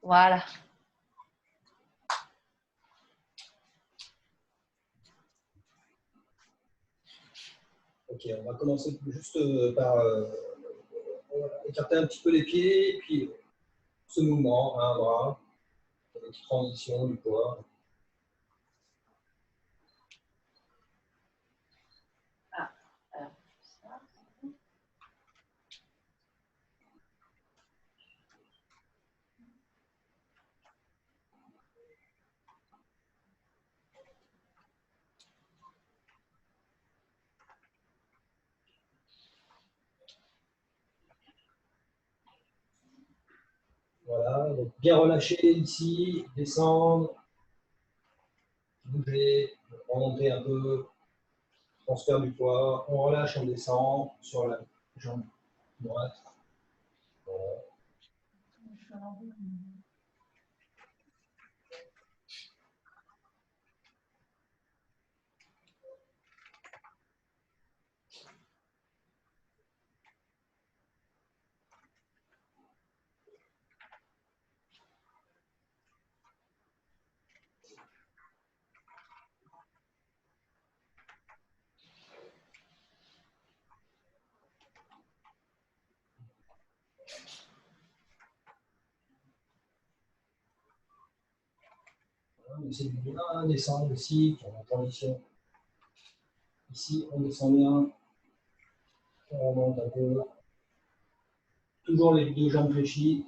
Voilà. Ok, on va commencer juste par écarter un petit peu les pieds, et puis ce mouvement, un bras, avec transition du poids. Ah, alors, ça. Voilà, donc bien relâcher ici, descendre, bouger, remonter un peu, transfert du poids, on relâche, on descend sur la jambe droite. Voilà. On essaie de bien descendre ici, pour la transition. Ici, on descend bien, on remonte un peu. Toujours les deux jambes fléchies.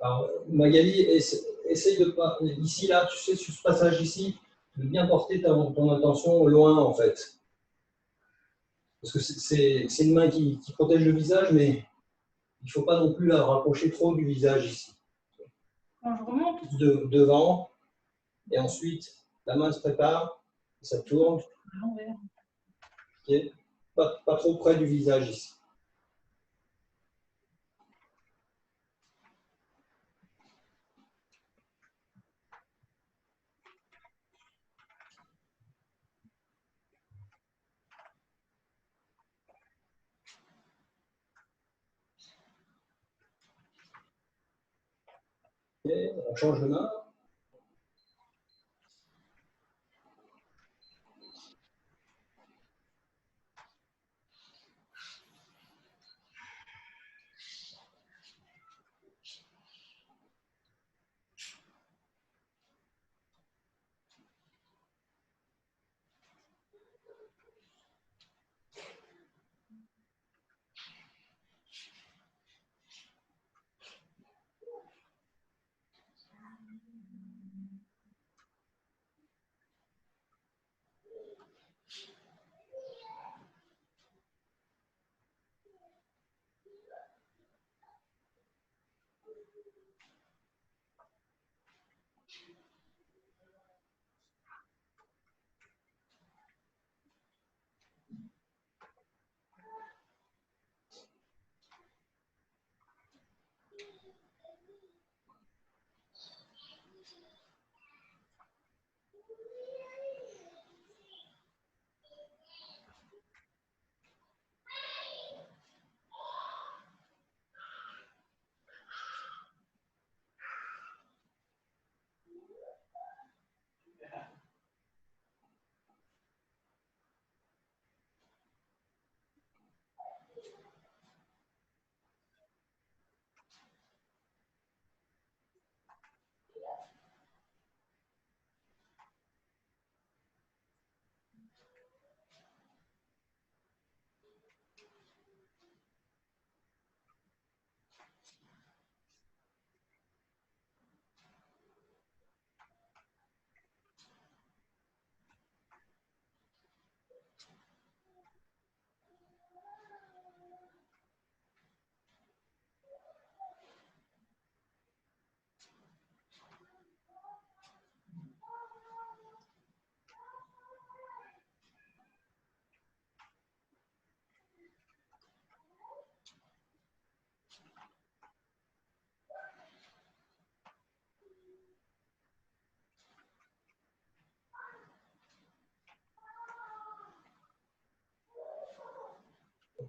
Alors, Magali, essaye de pas. Ici, là, tu sais, sur ce passage ici, de bien porter ton attention au loin, en fait. Parce que c'est une main qui protège le visage, mais il ne faut pas non plus la rapprocher trop du visage ici. Quand je remonte Devant, et ensuite, la main se prépare, ça tourne. à l'envers. Okay. Pas trop près du visage ici. Okay. On change de main.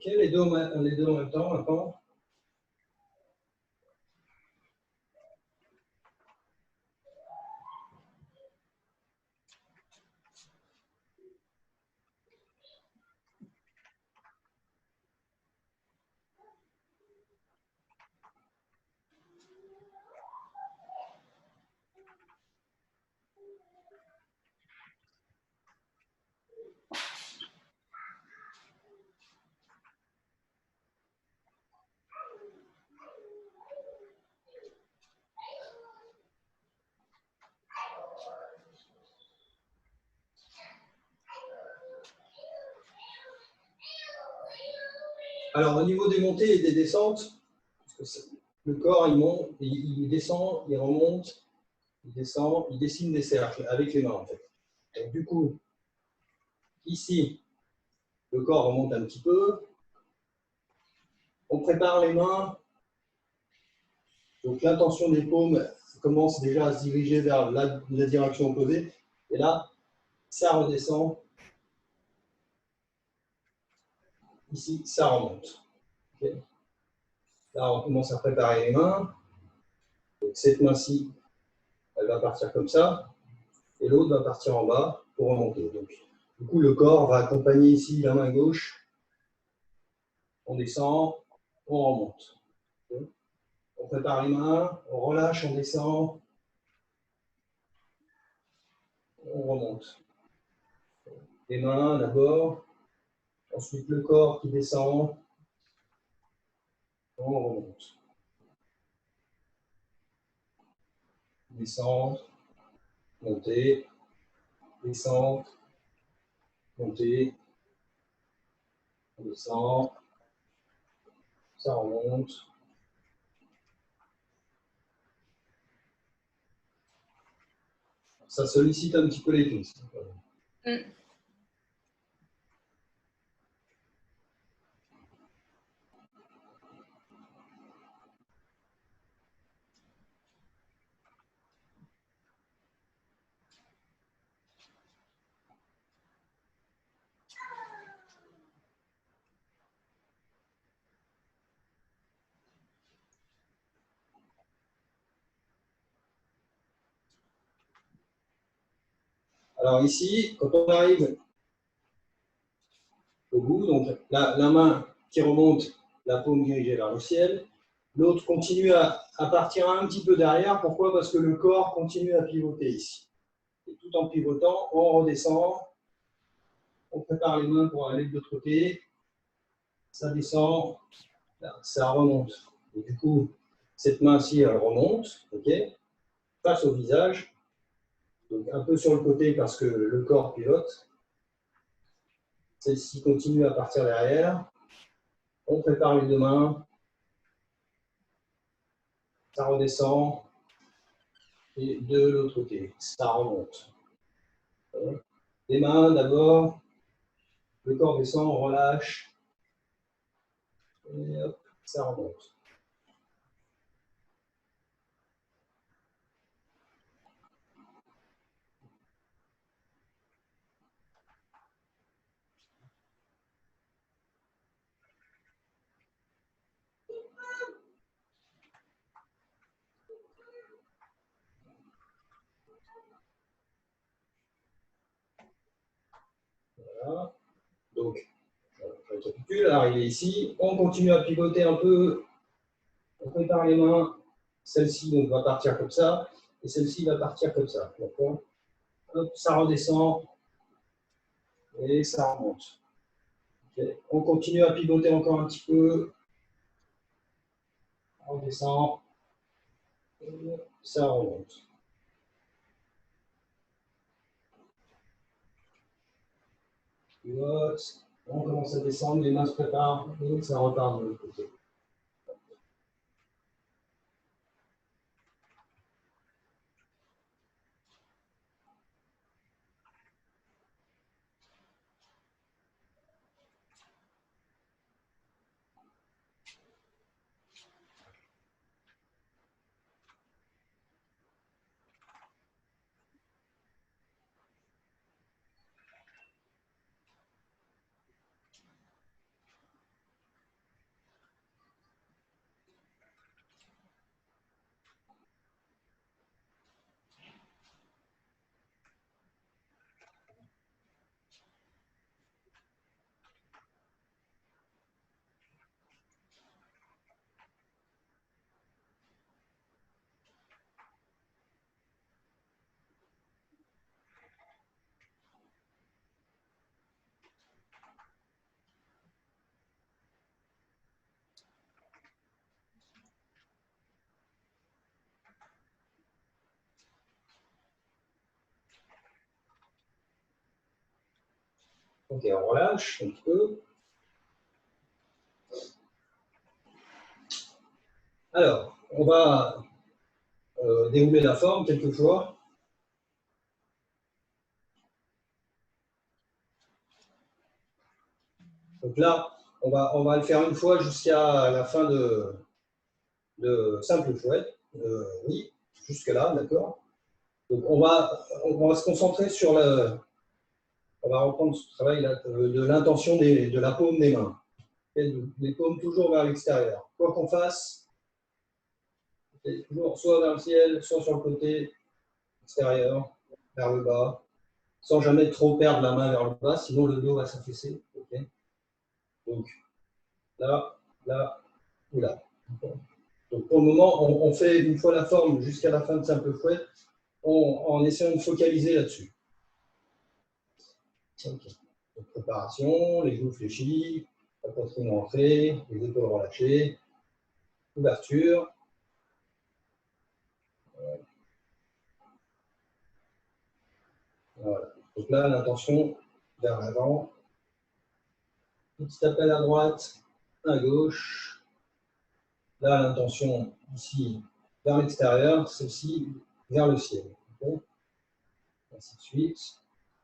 les deux en même temps maintenant. Alors, au niveau des montées et des descentes, le corps, il monte, il descend, il remonte, il descend, il dessine des cercles avec les mains, en fait. Donc, du coup, ici, le corps remonte un petit peu. On prépare les mains. Donc, l'intention des paumes commence déjà à se diriger vers la direction opposée. Et là, ça redescend. Ici, ça remonte. Okay. Là, on commence à préparer les mains. Donc, cette main-ci, elle va partir comme ça. Et l'autre va partir en bas pour remonter. Donc, du coup, le corps va accompagner ici la main gauche. On descend, on remonte. Okay. On prépare les mains, on relâche, on descend, on remonte. Les mains d'abord, ensuite le corps qui descend, on remonte. Descendre, monter, descendre, monter, on descend, ça remonte. Ça sollicite un petit peu les cuisses. Alors ici, quand on arrive au bout, donc la main qui remonte, la paume dirigée vers le ciel, l'autre continue à partir un petit peu derrière. Pourquoi? Parce que le corps continue à pivoter ici. Et tout en pivotant, on redescend, on prépare les mains pour aller de l'autre côté, ça descend, là, ça remonte. Et du coup, cette main-ci, elle remonte, ok, face au visage, donc un peu sur le côté parce que le corps pivote. Celle-ci continue à partir derrière. On prépare les deux mains, ça redescend, et de l'autre côté, ça remonte. Les mains d'abord, le corps descend, on relâche, et hop, ça remonte. Voilà. Donc, on récapitule, arrivé ici, on continue à pivoter un peu, on prépare les mains, celle-ci donc, va partir comme ça, et celle-ci va partir comme ça. D'accord? Hop, ça redescend, et ça remonte. Okay. On continue à pivoter encore un petit peu, on descend, et ça remonte. Pivote, on commence à descendre, les mains se préparent, et ça repart de l'autre côté. Ok, on relâche un petit peu. Alors, on va dérouler la forme quelques fois. Donc là, on va le faire une fois jusqu'à la fin de simple chouette. Oui, jusque-là, d'accord. Donc on va se concentrer sur on va reprendre ce travail là, de l'intention de la paume des mains. Les paumes toujours vers l'extérieur. Quoi qu'on fasse, toujours soit vers le ciel, soit sur le côté extérieur, vers le bas, sans jamais trop perdre la main vers le bas, sinon le dos va s'affaisser. Okay. Donc là, là ou là. Donc pour le moment, on fait une fois la forme jusqu'à la fin de simple chouette, en essayant de focaliser là-dessus. Okay. Donc, préparation, les genoux fléchis, la poitrine rentrée, les épaules relâchées, ouverture. Voilà. Donc là, l'intention vers l'avant. Petit appel à droite, à gauche. Là, l'intention ici vers l'extérieur, celle-ci vers le ciel. Okay. Ainsi de suite.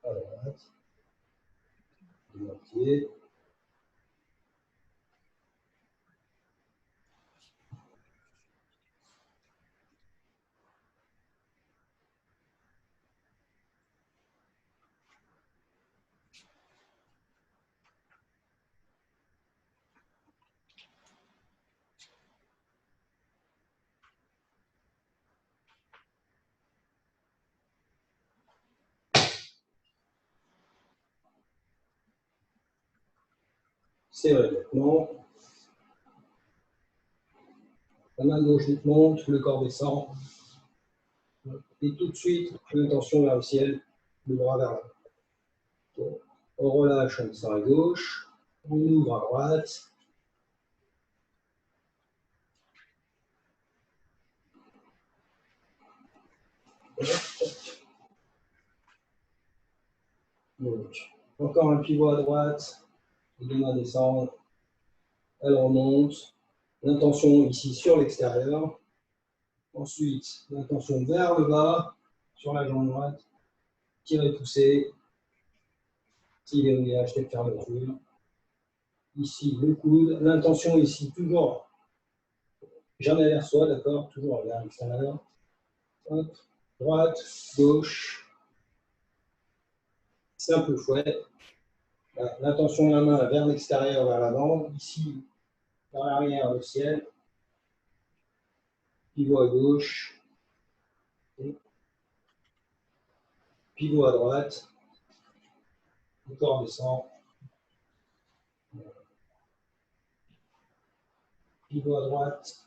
À droite. Du moitié. Serrez nettement. La main gauche monte, le corps descend. Et tout de suite, l'intention vers le ciel, le bras vers l'avant. On relâche, on descend à gauche, on ouvre à droite. Donc, encore un pivot à droite, les deux mains descendent, elles remontent. L'intention ici sur l'extérieur. Ensuite, l'intention vers le bas, sur la jambe droite. Tirer, pousser. Ici, verrouillage, tête fermeture. Ici, le coude. L'intention ici, toujours jamais vers soi, d'accord? Toujours vers l'extérieur. Droite, gauche. Simple chouette. L'intention de la main vers l'extérieur, vers l'avant. Ici, dans l'arrière, le ciel. Pivot à gauche. Pivot à droite. Le corps descend. Pivot à droite.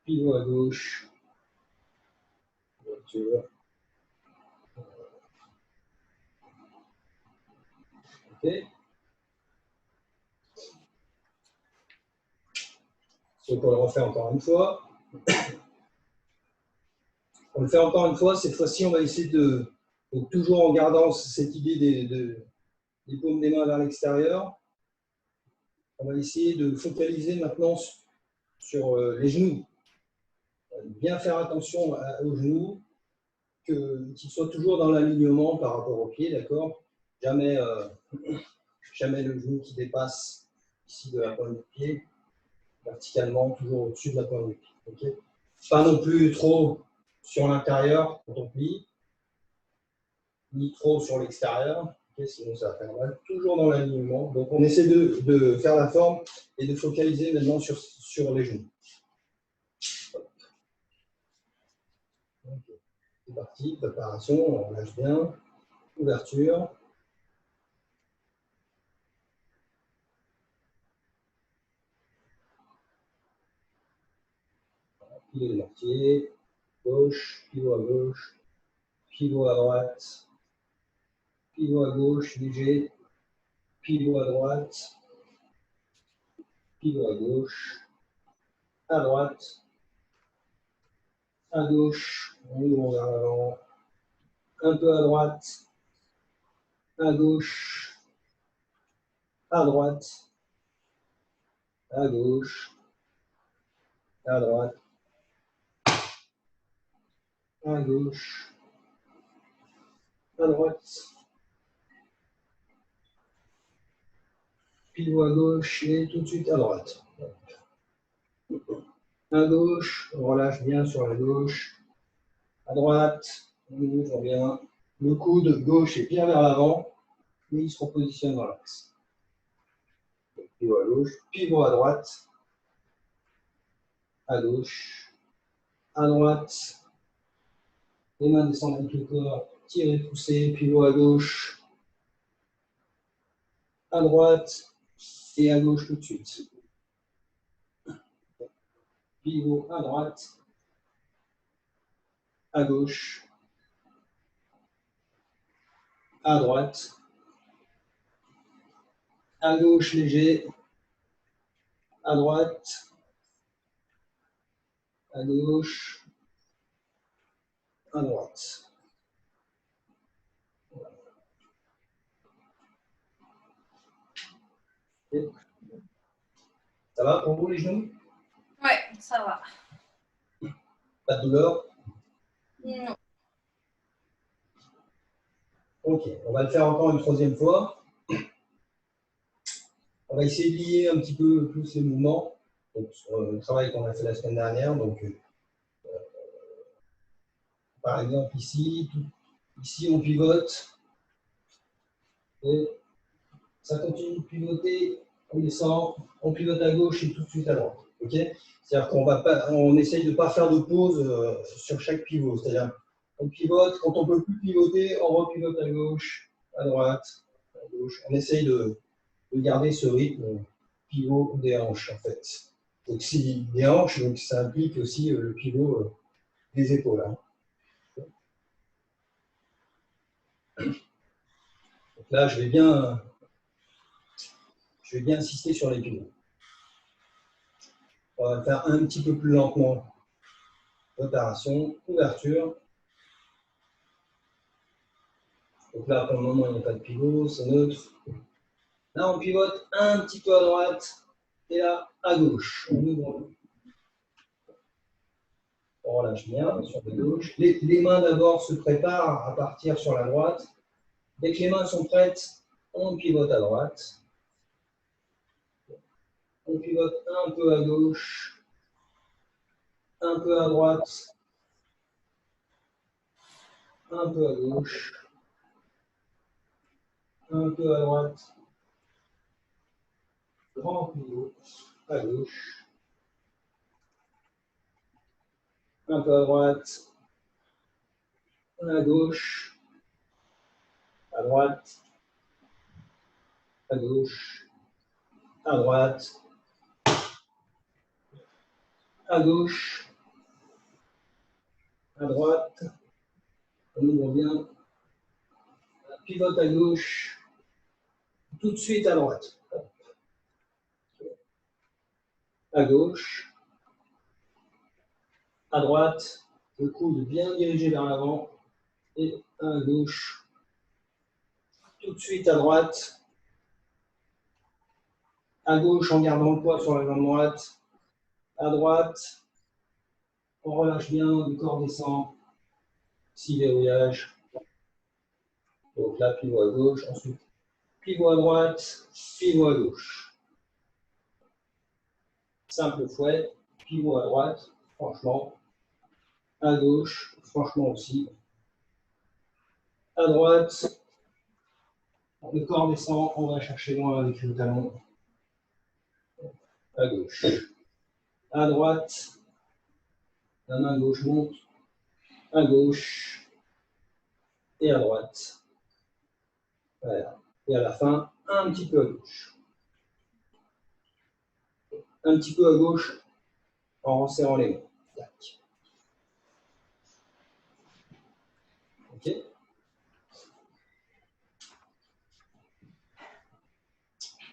Pivot à gauche. Ouverture. OK. Donc on le refait encore une fois. On le fait encore une fois. Cette fois-ci, on va essayer donc toujours en gardant cette idée des paumes des mains vers l'extérieur. On va essayer de focaliser maintenant sur les genoux. Bien faire attention aux genoux, qu'ils soient toujours dans l'alignement par rapport aux pieds, d'accord? Jamais le genou qui dépasse ici de la pointe du pied, verticalement, toujours au-dessus de la pointe du pied. Okay. Pas non plus trop sur l'intérieur quand on plie, ni trop sur l'extérieur, okay, sinon ça va faire mal. Toujours dans l'alignement. Donc on essaie de faire la forme et de focaliser maintenant sur les genoux. Okay. C'est parti, préparation, on lâche bien, ouverture. Pivot de mortier, gauche, pivot à gauche, pivot à droite, pivot à gauche, léger, pivot à droite, pivot à gauche, à droite, à gauche, on ouvre vers l'avant, un peu à droite, à gauche, à droite, à gauche, à droite, à gauche, à droite, pivot à gauche et tout de suite à droite. À gauche, on relâche bien sur la gauche, à droite, on ouvre bien. Le coude gauche est bien vers l'avant et il se repositionne dans l'axe. Pivot à gauche, pivot à droite, à gauche, à droite. Les mains descendent avec le corps, tirez, poussez, pivot à gauche, à droite et à gauche tout de suite. Pivot à droite, à gauche, à droite, à gauche léger, à droite, à gauche, à droite. Ça va pour vous les genoux? Ouais, ça va. Pas de douleur? Non. Ok, on va le faire encore une troisième fois. On va essayer de lier un petit peu plus les mouvements. Donc, sur le travail qu'on a fait la semaine dernière. Donc, par exemple, ici, on pivote. Et ça continue de pivoter. On descend, on pivote à gauche et tout de suite à droite. Okay, c'est-à-dire qu'on essaye de ne pas faire de pause sur chaque pivot. C'est-à-dire on pivote, quand on ne peut plus pivoter, on repivote à gauche, à droite, à gauche. On essaye de garder ce rythme pivot des hanches en fait. Donc si des hanches, donc ça implique aussi le pivot des épaules. Hein. Donc là, je vais bien insister sur les pivots. On va le faire un petit peu plus lentement. Rotation, ouverture. Donc là, pour le moment, il n'y a pas de pivot, c'est neutre. Là, on pivote un petit peu à droite et là, à gauche. On ouvre. On relâche bien sur la gauche. Les mains d'abord se préparent à partir sur la droite. Dès que les mains sont prêtes, on pivote à droite. On pivote un peu à gauche, un peu à droite, un peu à gauche, un peu à droite. Grand pivot à gauche, un peu à droite, à gauche, à droite, à gauche, à droite, à gauche, à droite. On ouvre bien. Pivote à gauche, tout de suite à droite. À gauche, à droite, le coude bien dirigé vers l'avant et à gauche, tout de suite à droite. À gauche en gardant le poids sur la jambe droite. À droite, on relâche bien, le corps descend. 6 verrouillages. Donc là, pivot à gauche, ensuite pivot à droite, pivot à gauche. Simple fouet, pivot à droite, franchement. À gauche, franchement aussi. À droite, le corps descend, on va chercher loin avec le talon. À gauche. À droite, la main gauche monte. À gauche et à droite. Voilà. Et à la fin, un petit peu à gauche. Un petit peu à gauche en resserrant les mains. Tac. Ok.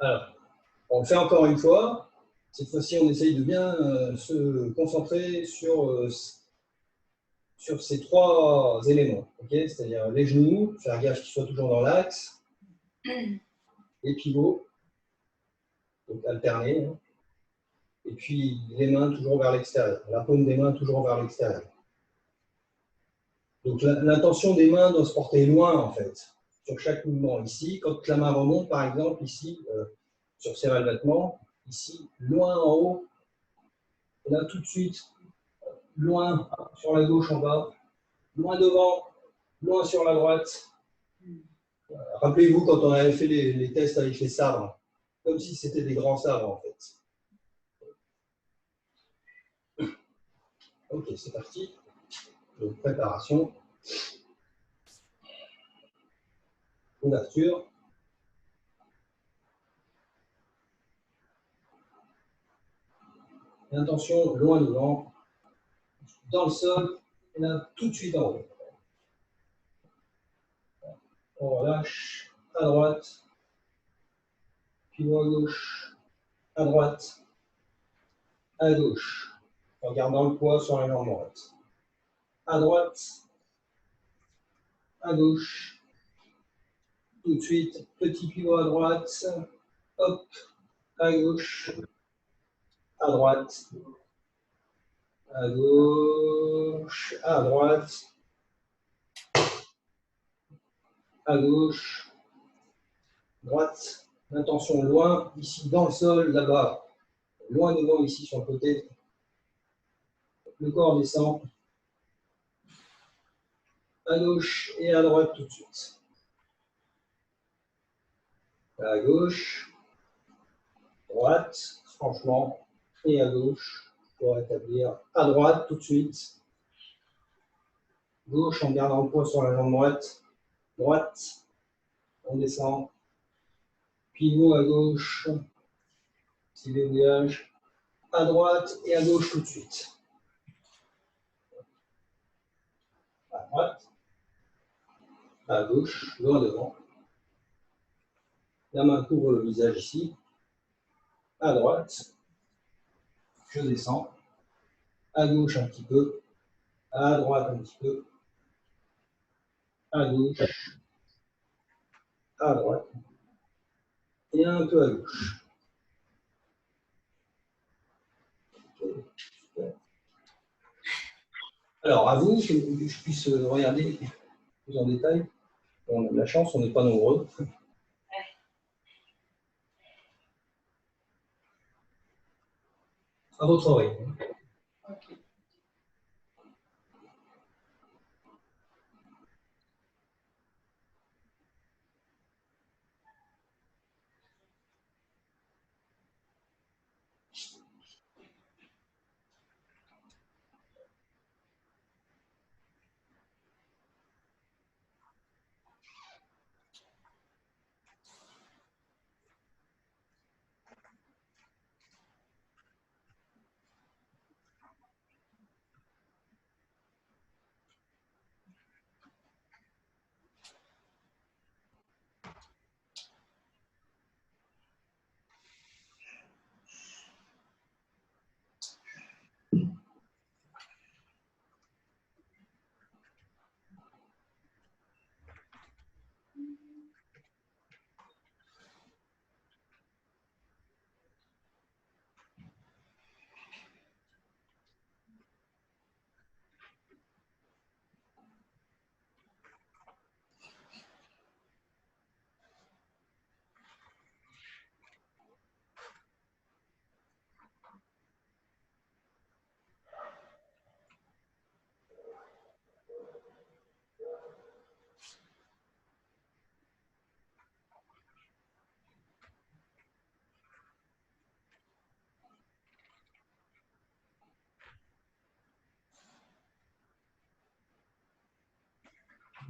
Alors, on le fait encore une fois. Cette fois-ci, on essaye de bien se concentrer sur ces trois éléments. Okay, c'est-à-dire les genoux, faire gaffe qu'ils soient toujours dans l'axe. les pivots, donc alternés, hein. Et puis les mains toujours vers l'extérieur, la paume des mains toujours vers l'extérieur. Donc l'intention des mains doit se porter loin en fait, sur chaque mouvement. Ici, quand la main remonte par exemple, ici, sur ces vêtements, ici, loin en haut, et là tout de suite, loin sur la gauche en bas, loin devant, loin sur la droite. Rappelez-vous quand on avait fait les tests avec les sabres, comme si c'était des grands sabres en fait. Ok, c'est parti. Donc préparation. Ouverture. Intention loin devant, dans le sol, et là tout de suite en haut. On relâche, à droite, pivot à gauche, à droite, à gauche, en gardant le poids sur la jambe droite. À droite, à gauche, tout de suite, petit pivot à droite, hop, à gauche, à droite, à gauche, à droite, à gauche, droite, l'intention loin, ici dans le sol, là-bas, loin devant ici sur le côté, le corps descend, à gauche et à droite tout de suite. À gauche, droite, franchement, et à gauche, pour rétablir. À droite tout de suite. Gauche en gardant le poids sur la jambe droite. Droite, on descend. Pivot à gauche, petit verrouillage. À droite et à gauche tout de suite. À droite, à gauche, loin devant. La main couvre le visage ici. À droite, je descends. À gauche un petit peu. À droite un petit peu. À gauche. À droite. Et un peu à gauche. Alors, à vous, que je puisse regarder plus en détail. On a de la chance, on n'est pas nombreux. À votre oreille. Ok.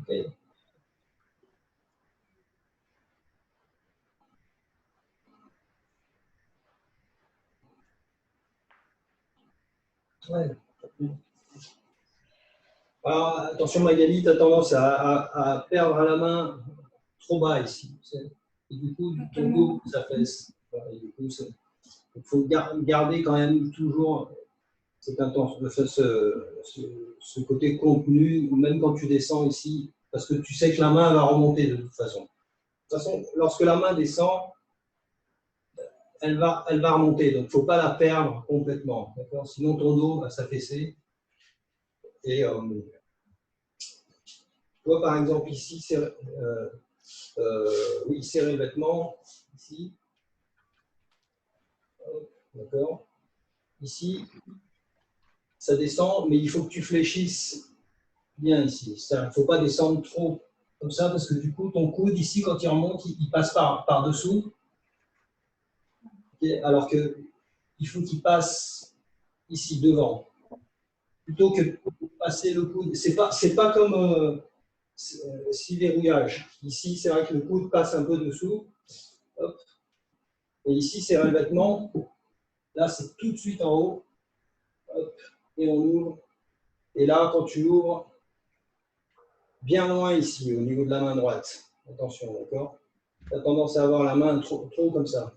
Okay. Ouais. Alors, attention Magali, tu as tendance à perdre à la main trop bas ici. Et du coup, ton dos s'affaisse. Et du coup, il faut garder quand même toujours cette intention, ce côté contenu, même quand tu descends ici, parce que tu sais que la main va remonter de toute façon. toute façon, lorsque la main descend, elle va remonter. Donc, il ne faut pas la perdre complètement. Sinon, ton dos va s'affaisser. Et tu vois, par exemple, ici, oui, serrer le vêtement. Ici. D'accord. Ici, ça descend, mais il faut que tu fléchisses bien ici. Il ne faut pas descendre trop comme ça, parce que du coup, ton coude, ici, quand il remonte, il passe par-dessous. Okay, alors qu'il faut qu'il passe ici, devant. Plutôt que de passer le coude. Ce n'est pas comme si verrouillage. Ici, c'est vrai que le coude passe un peu dessous. Hop. Et ici, c'est un vêtement. Là, c'est tout de suite en haut. Hop. Et on ouvre. Et là, quand tu ouvres, bien loin ici, au niveau de la main droite. Attention, d'accord? Tu as tendance à avoir la main trop comme ça.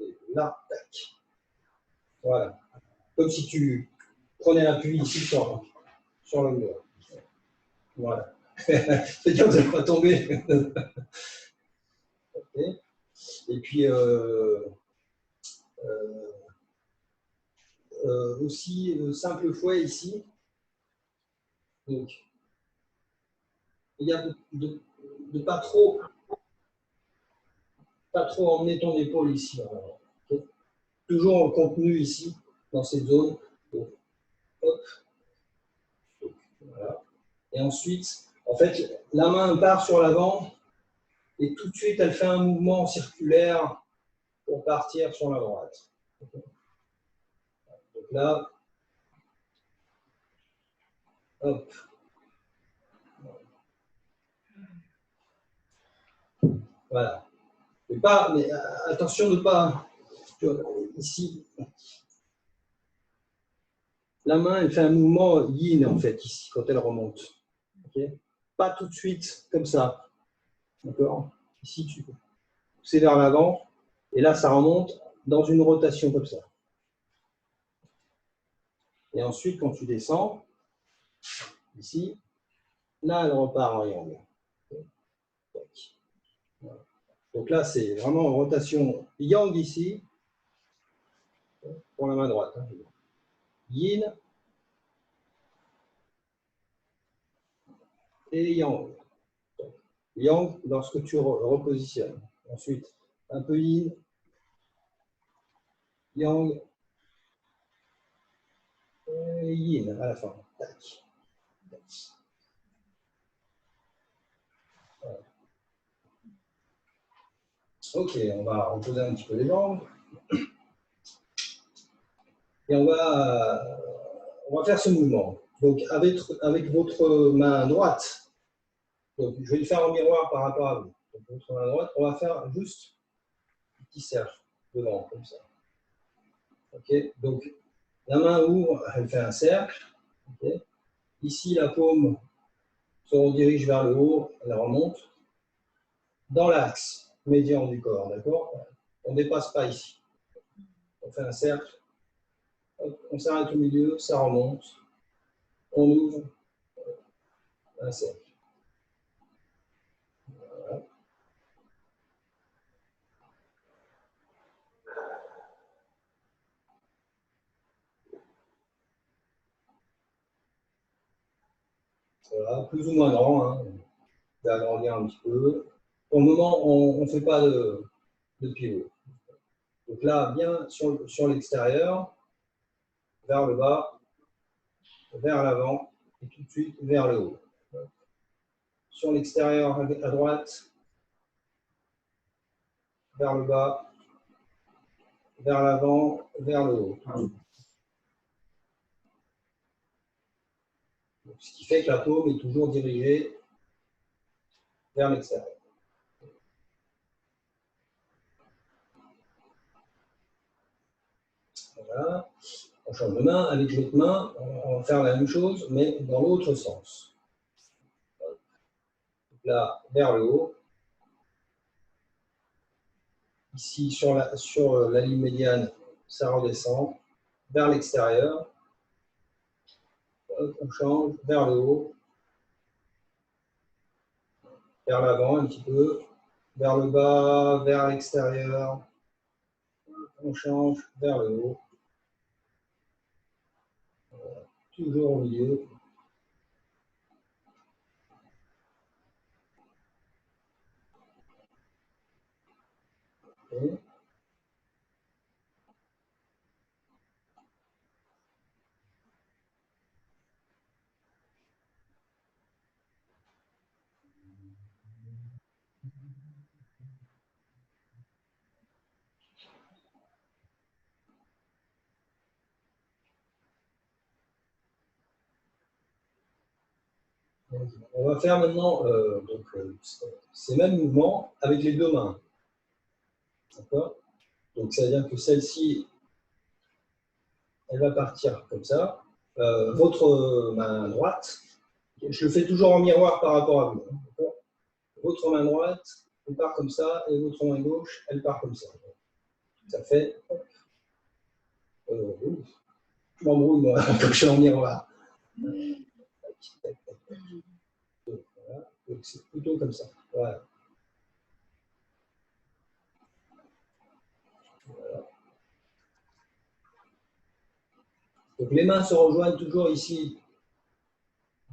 Et là, tac. Voilà. Comme si tu prenais l'appui ici sur le mur. Voilà. C'est bien, vous n'allez pas tomber. Okay. Et puis, aussi, simple fouet ici. Donc, il y a de pas trop emmener ton épaule ici. Okay. Toujours contenu ici, dans cette zone. Donc, hop. Voilà. Et ensuite, en fait, la main part sur l'avant et tout de suite, elle fait un mouvement circulaire pour partir sur la droite. Okay. Donc là, hop. Voilà. Mais attention de ne pas. Ici, la main, elle fait un mouvement yin, en fait, ici, quand elle remonte. Okay. Pas tout de suite, comme ça. D'accord. Ici, tu pousses vers l'avant, et là, ça remonte dans une rotation comme ça. Et ensuite, quand tu descends, ici, là, elle repart en yang. Voilà. Donc là, c'est vraiment en rotation yang ici, pour la main droite. Hein. Yin et yang. Yang lorsque tu repositionnes. Ensuite, un peu yin, yang, et yin à la fin. Tac. Voilà. Ok, on va reposer un petit peu les jambes. Et on va faire ce mouvement. Donc, avec votre main droite, donc, je vais le faire en miroir par rapport à vous. Donc, votre main droite, on va faire juste un petit cercle devant, comme ça. Ok, donc, la main ouvre, elle fait un cercle. Okay. Ici, la paume se redirige vers le haut, elle remonte dans l'axe médian du corps, d'accord? On ne dépasse pas ici. On fait un cercle, on s'arrête au milieu, ça remonte, on ouvre, un cercle. Voilà. Voilà, plus ou moins grand, hein. Je vais agrandir un petit peu. Pour le moment, on ne fait pas de pivot. Donc là, bien sur l'extérieur, vers le bas, vers l'avant, et tout de suite vers le haut. Sur l'extérieur à droite, vers le bas, vers l'avant, vers le haut. Donc, ce qui fait que la paume est toujours dirigée vers l'extérieur. Voilà. On change de main. Avec l'autre main, on va faire la même chose, mais dans l'autre sens. Donc là, vers le haut. Ici, sur la ligne médiane, ça redescend vers l'extérieur. On change vers le haut, vers l'avant un petit peu, vers le bas, vers l'extérieur. On change vers le haut. Voilà. Toujours au milieu. Okay. On va faire maintenant ces mêmes mouvements avec les deux mains. D'accord? Donc, ça veut dire que celle-ci, elle va partir comme ça. Votre main droite, je le fais toujours en miroir par rapport à vous. Votre main droite, elle part comme ça, et votre main gauche, elle part comme ça. Ça fait. Je m'embrouille, moi, comme je suis en miroir. Voilà. Donc, c'est plutôt comme ça. Voilà. Voilà. Donc, les mains se rejoignent toujours ici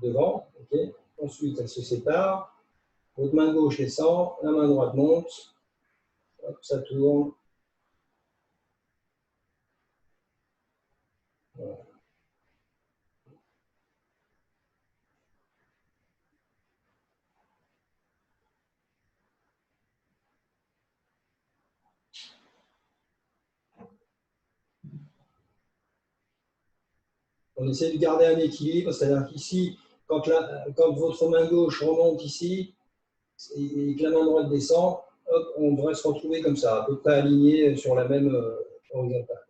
devant. Okay. Ensuite, elles se séparent. Votre main gauche descend, la main droite monte. Hop, ça tourne. Voilà. On essaie de garder un équilibre, c'est-à-dire qu'ici, quand votre main gauche remonte ici et que la main droite descend, hop, on devrait se retrouver comme ça, à peu près aligné sur la même horizontale.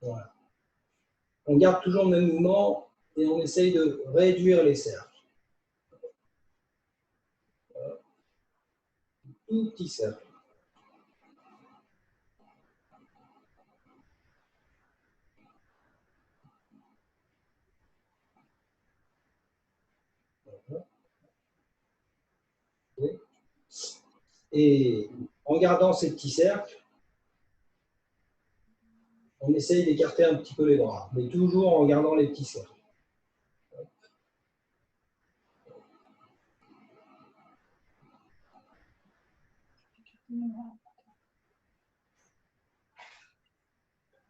Voilà. On garde toujours le même mouvement et on essaye de réduire les cercles. Voilà. Tout petit cercle. Voilà. Okay. Et en gardant ces petits cercles, on essaye d'écarter un petit peu les bras, mais toujours en gardant les petits cercles.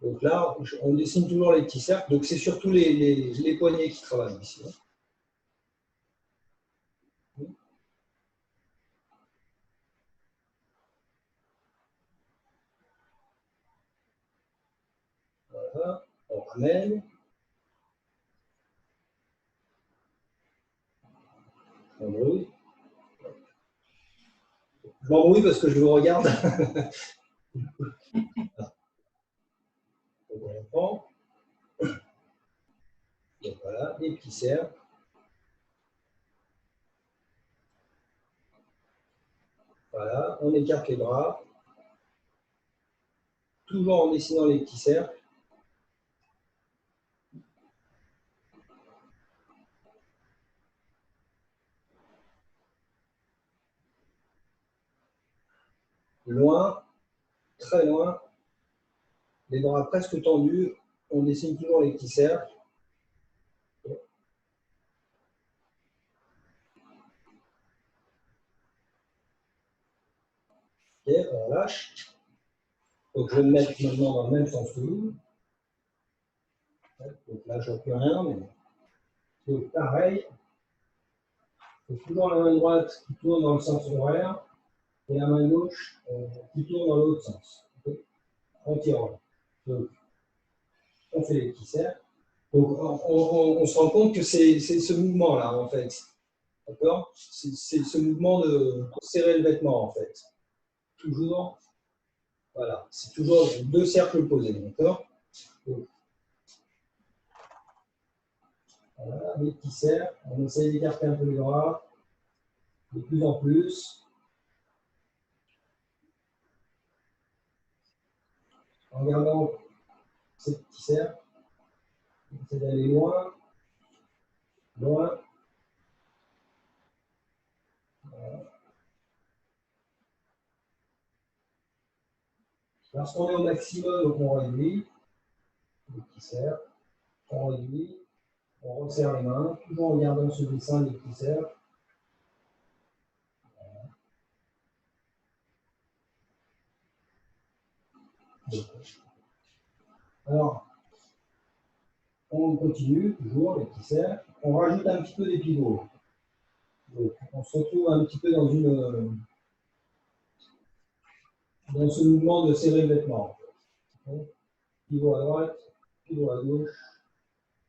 Donc là, on dessine toujours les petits cercles. Donc c'est surtout les poignets qui travaillent ici. Voilà. On ramène. On m'embrouille. Je m'embrouille parce que je vous regarde. Donc on reprend. Donc voilà, les petits cercles. Voilà, on écarte les bras. Toujours en dessinant les petits cercles. Loin, très loin. Les bras presque tendus. On dessine toujours les petits cercles. Ok, on lâche. Donc je vais me mettre maintenant dans le même sens que vous. Donc là, je ne vois plus rien, mais donc, pareil. C'est toujours la main droite qui tourne dans le sens horaire et la main gauche qui tourne dans l'autre sens. Okay, en tirant. Donc, on fait les petits cercles. Donc, on se rend compte que c'est ce mouvement-là, en fait. D'accord? C'est ce mouvement de serrer le vêtement, en fait. Toujours. Voilà. C'est toujours deux cercles opposés. D'accord? Voilà, les petits cercles. On essaie d'écarter un peu les bras. De plus en plus. en regardant ces petits cercles. Essayer d'aller loin, loin. Voilà. Lorsqu'on est au maximum, donc on réduit les petits cercles, on réduit, on resserre les mains, toujours en regardant ce dessin des petits cercles. Alors, on continue, toujours les petits cercles. On rajoute un petit peu des pivots. Donc, on se retrouve un petit peu dans ce mouvement de serrer le vêtement. Pivot à droite, pivot à gauche,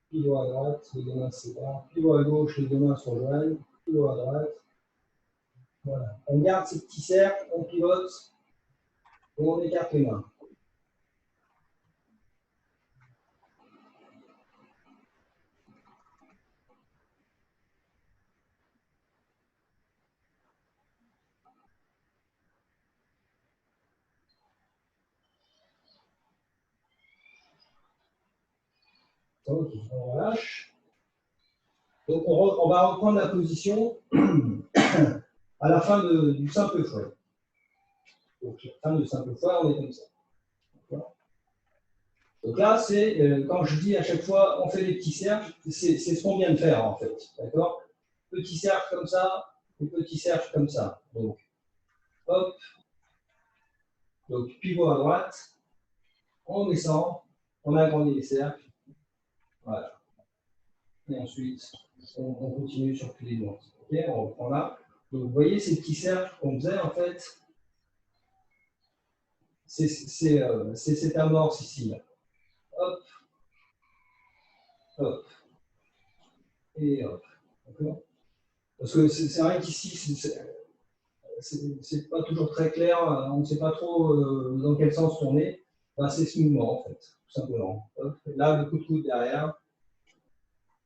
pivot à droite, les deux mains se séparent, pivot à gauche, les deux mains se rejoignent, pivot à droite. Voilà. On garde ces petits cercles, on pivote et on écarte les mains. Donc, on relâche. Donc, on va reprendre la position à la fin du simple fouet. Donc, à la fin du simple fouet, on est comme ça. Donc là, c'est quand je dis à chaque fois, on fait des petits cercles, c'est ce qu'on vient de faire en fait. D'accord? Petit cercle comme ça, et petit cercle comme ça. Donc, hop. Donc, pivot à droite, on descend, on agrandit les cercles. Voilà. Et ensuite, on continue sur tous les doigts. Ok, on reprend là. Donc, vous voyez ces petits cercles qu'on faisait en fait, c'est cette amorce ici. Là. Hop, hop, et hop. D'accord? Parce que c'est vrai qu'ici, c'est pas toujours très clair, on ne sait pas trop dans quel sens tourner. Ben, c'est ce mouvement en fait, tout simplement. Hop. Là, le coup de coude derrière,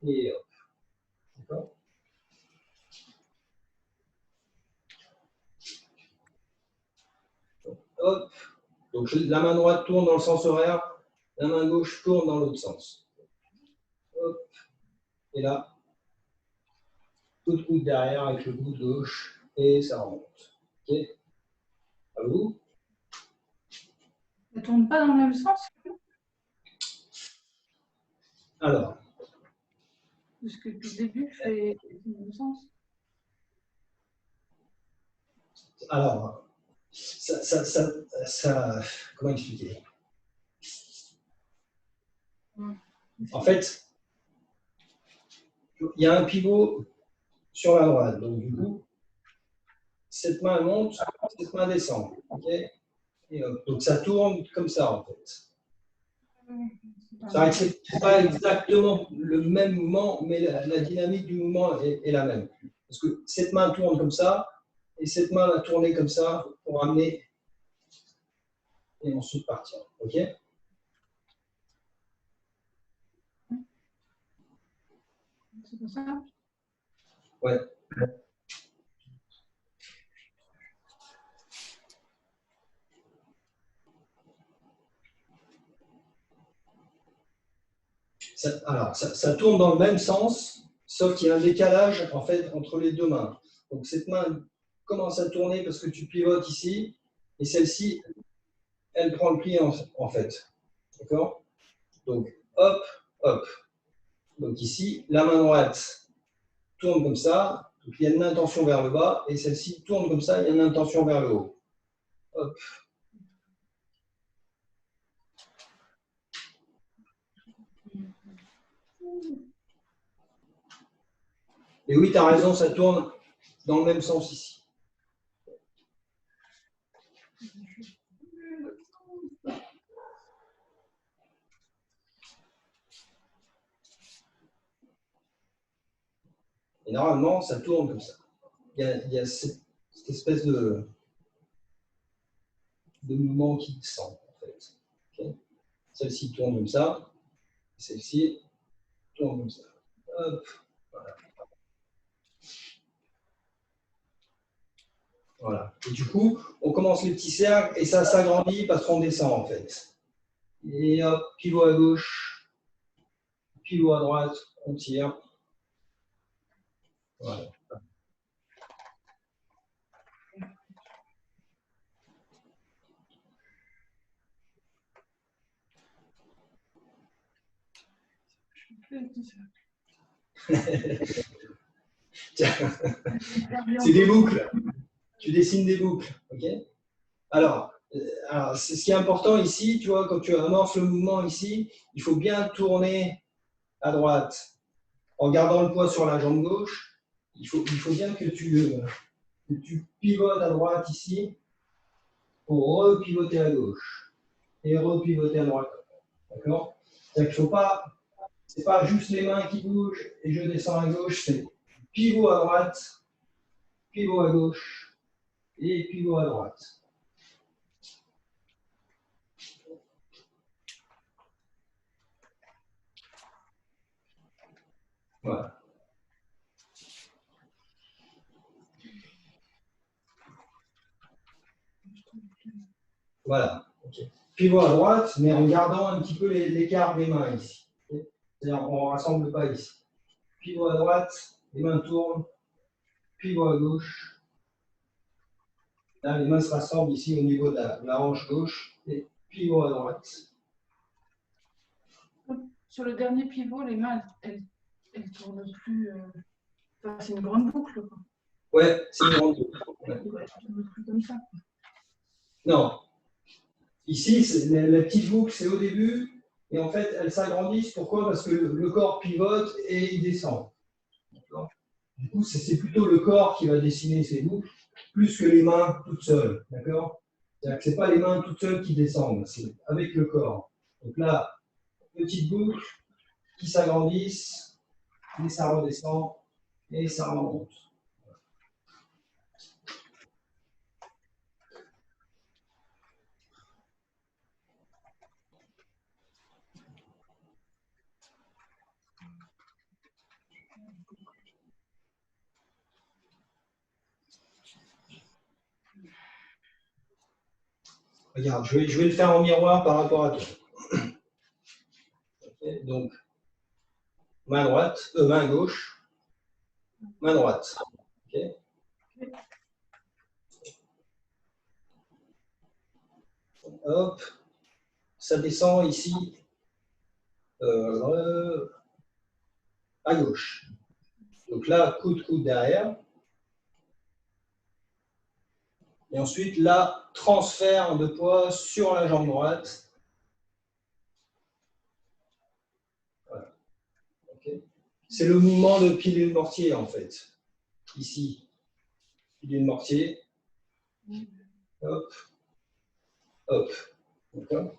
et hop. D'accord? Hop. Donc la main droite tourne dans le sens horaire, la main gauche tourne dans l'autre sens. Hop. Et là, coup de coude derrière avec le coude gauche, et ça remonte. Ok? À vous? Ça ne tourne pas dans le même sens? Alors. Parce que depuis le début, je fais dans le même sens. Alors, comment expliquer? En fait, il y a un pivot sur la droite. Donc, du coup, cette main monte, cette main descend. Okay, et donc, ça tourne comme ça, en fait. C'est pas exactement le même mouvement, mais la dynamique du mouvement est la même. Parce que cette main tourne comme ça, et cette main va tourner comme ça pour amener et ensuite partir. OK? C'est pour ça? Ouais. Ça tourne dans le même sens, sauf qu'il y a un décalage en fait entre les deux mains. Donc cette main commence à tourner parce que tu pivotes ici, et celle-ci, elle prend le pli en fait. D'accord? Donc hop, hop. Donc ici, la main droite tourne comme ça, donc il y a une intention vers le bas, et celle-ci tourne comme ça, il y a une intention vers le haut. Hop. Et oui, tu as raison, ça tourne dans le même sens ici. Et normalement, ça tourne comme ça. Il y a cette espèce de mouvement qui descend, en fait. Okay. Celle-ci tourne comme ça, celle-ci tourne comme ça. Hop, voilà. Voilà. Et du coup, on commence les petits cercles et ça s'agrandit parce qu'on descend, en fait. Et hop, pivot à gauche, pivot à droite, on tire. Voilà. C'est des boucles. Tu dessines des boucles. Okay, alors c'est ce qui est important ici, tu vois, quand tu amorces le mouvement ici, il faut bien tourner à droite en gardant le poids sur la jambe gauche. Il faut bien que tu pivotes à droite ici pour repivoter à gauche et repivoter à droite. D'accord? C'est-à-dire qu'il ne faut pas, c'est pas juste les mains qui bougent et je descends à gauche, c'est pivot à droite, pivot à gauche et pivot à droite. Voilà. Voilà. Okay. Pivot à droite, mais en gardant un petit peu l'écart des mains ici. Okay, c'est-à-dire on ne rassemble pas ici. Pivot à droite, les mains tournent. Pivot à gauche. Là, les mains se rassemblent ici au niveau de la hanche gauche. Et pivot à droite. Sur le dernier pivot, les mains, elles tournent plus. Enfin, c'est une grande boucle. Quoi. Ouais, c'est une grande boucle. Ouais. Elles tournent plus comme ça. Quoi. Non. Ici, la petite boucle, c'est au début. Et en fait, elles s'agrandissent. Pourquoi? Parce que le corps pivote et il descend. Du coup, c'est plutôt le corps qui va dessiner ces boucles, plus que les mains toutes seules. D'accord? C'est-à-dire que ce n'est pas les mains toutes seules qui descendent, c'est avec le corps. Donc là, petite boucle qui s'agrandissent, et ça redescend, et ça remonte. Regarde, je vais le faire en miroir par rapport à toi. Okay, donc, main droite, main gauche, main droite. Okay. Hop, ça descend ici à gauche. Donc là, coude derrière. Et ensuite, là, transfert de poids sur la jambe droite. Voilà. Okay. C'est le mouvement de pilier de mortier, en fait. Ici, pilier de mortier. Hop, hop. D'accord.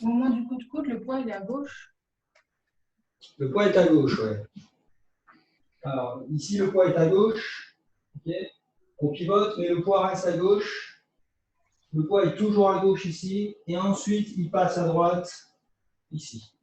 Au moment du coup de coude, le poids il est à gauche. Le poids est à gauche, ouais. Alors, ici, le poids est à gauche. Okay. On pivote, mais le poids reste à gauche. Le poids est toujours à gauche ici. Et ensuite, il passe à droite ici.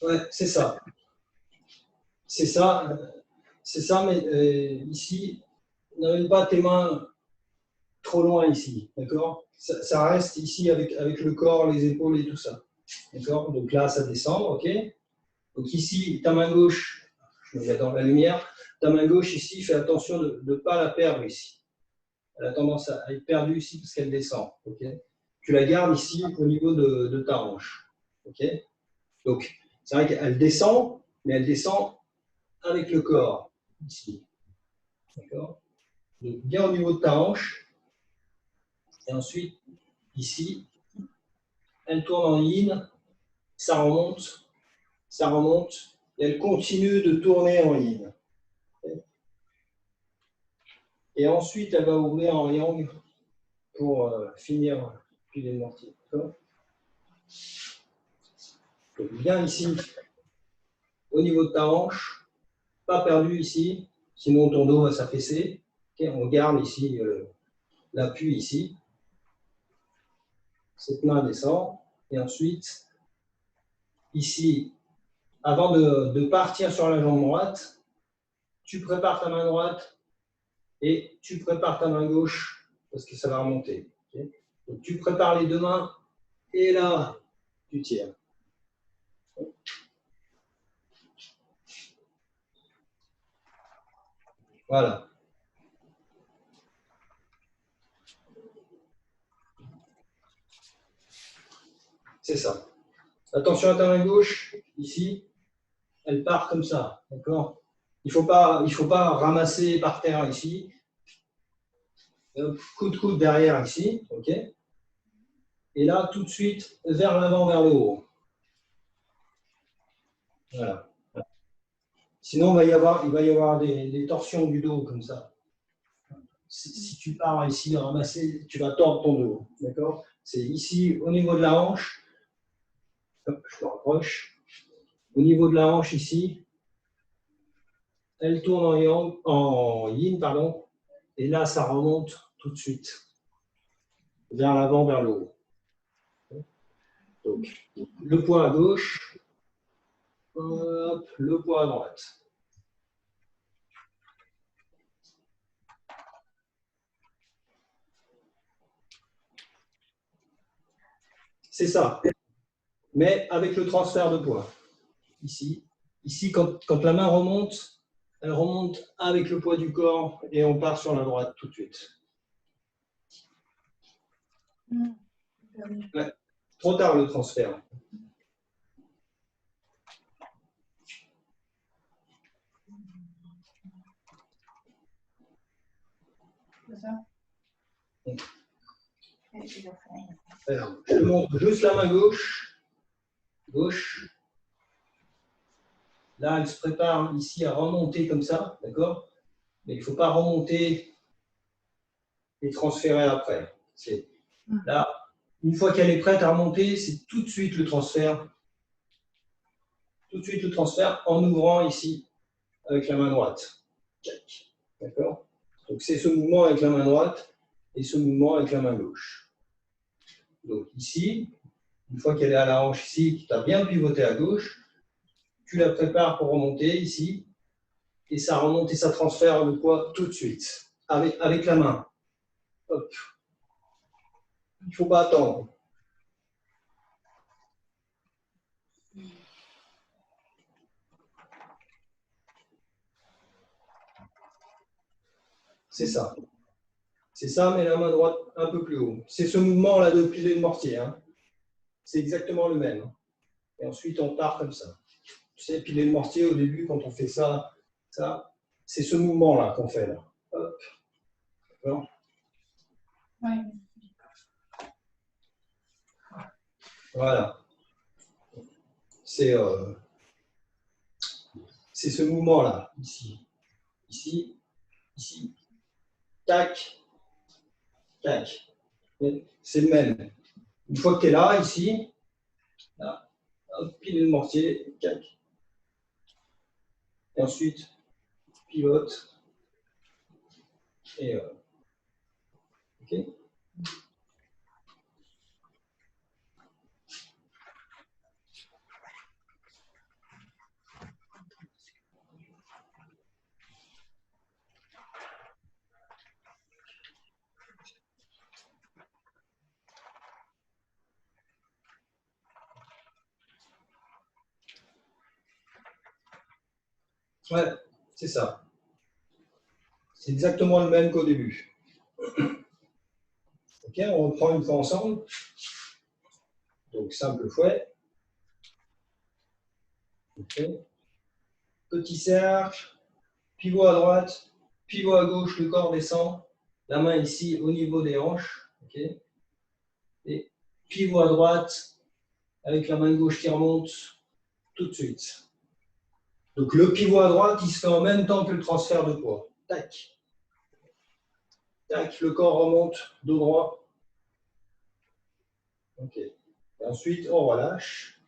Ouais, c'est ça. C'est ça. C'est ça, mais ici, n'amène pas tes mains trop loin ici. D'accord? Ça reste ici avec le corps, les épaules et tout ça. D'accord? Donc là, ça descend, ok? Donc ici, ta main gauche, je me mets dans la lumière, ta main gauche ici, fais attention de ne pas la perdre ici. Elle a tendance à être perdue ici parce qu'elle descend. Okay, tu la gardes ici au niveau de ta hanche. Okay, donc, c'est vrai qu'elle descend, mais elle descend avec le corps, ici. D'accord? Donc, bien au niveau de ta hanche. Et ensuite, ici, elle tourne en yin, ça remonte, et elle continue de tourner en yin. Et ensuite, elle va ouvrir en yang pour finir pilier de mortier. Bien ici, au niveau de ta hanche, pas perdu ici, sinon ton dos va s'affaisser. Okay, on garde ici l'appui ici. Cette main descend. Et ensuite, ici, avant de partir sur la jambe droite, tu prépares ta main droite et tu prépares ta main gauche parce que ça va remonter. Okay, donc tu prépares les deux mains et là, tu tires. Voilà. C'est ça. Attention à ta main gauche, ici, elle part comme ça, d'accord? Il faut pas ramasser par terre ici. Coup de coude derrière ici, ok? Et là, tout de suite, vers l'avant, vers le haut. Voilà. Sinon, il va y avoir des torsions du dos comme ça. Si tu pars ici ramasser, tu vas tordre ton dos, d'accord? C'est ici, au niveau de la hanche. Hop, je me rapproche. Au niveau de la hanche ici, elle tourne en yin, pardon, et là, ça remonte tout de suite, vers l'avant, vers le haut. Donc, le poids à gauche, hop, le poids à droite. C'est ça, mais avec le transfert de poids. Ici, quand la main remonte, elle remonte avec le poids du corps et on part sur la droite tout de suite. Ouais, trop tard le transfert. C'est ça. Alors, je te montre juste la main gauche. Là, elle se prépare ici à remonter comme ça, d'accord? Mais il ne faut pas remonter et transférer après. Là, une fois qu'elle est prête à remonter, c'est tout de suite le transfert. Tout de suite le transfert en ouvrant ici avec la main droite. D'accord? Donc c'est ce mouvement avec la main droite et ce mouvement avec la main gauche. Donc ici, une fois qu'elle est à la hanche ici, tu as bien pivoté à gauche, tu la prépares pour remonter ici, et ça remonte et ça transfère le poids tout de suite, avec la main. Hop. Il ne faut pas attendre. C'est ça. C'est ça, mais la main droite un peu plus haut. C'est ce mouvement-là de pilier de mortier. Hein. C'est exactement le même. Et ensuite, on part comme ça. Tu sais, pilier de mortier, au début, quand on fait ça, c'est ce mouvement-là qu'on fait là. Hop. D'accord ? Oui. Voilà. C'est ce mouvement-là, ici. Ici, ici. Tac, tac. C'est le même. Une fois que tu es là, ici, là, hop, pilier de mortier, tac. Et ensuite, pivote. Et OK. Ouais, c'est ça. C'est exactement le même qu'au début. OK, on reprend une fois ensemble. Donc, simple fouet. Okay. Petit cercle, pivot à droite, pivot à gauche, le corps descend. La main ici au niveau des hanches. Okay. Et pivot à droite, avec la main gauche qui remonte tout de suite. Donc le pivot à droite, il se fait en même temps que le transfert de poids. Tac. Tac, le corps remonte, dos droit. Ok. Et ensuite, on relâche,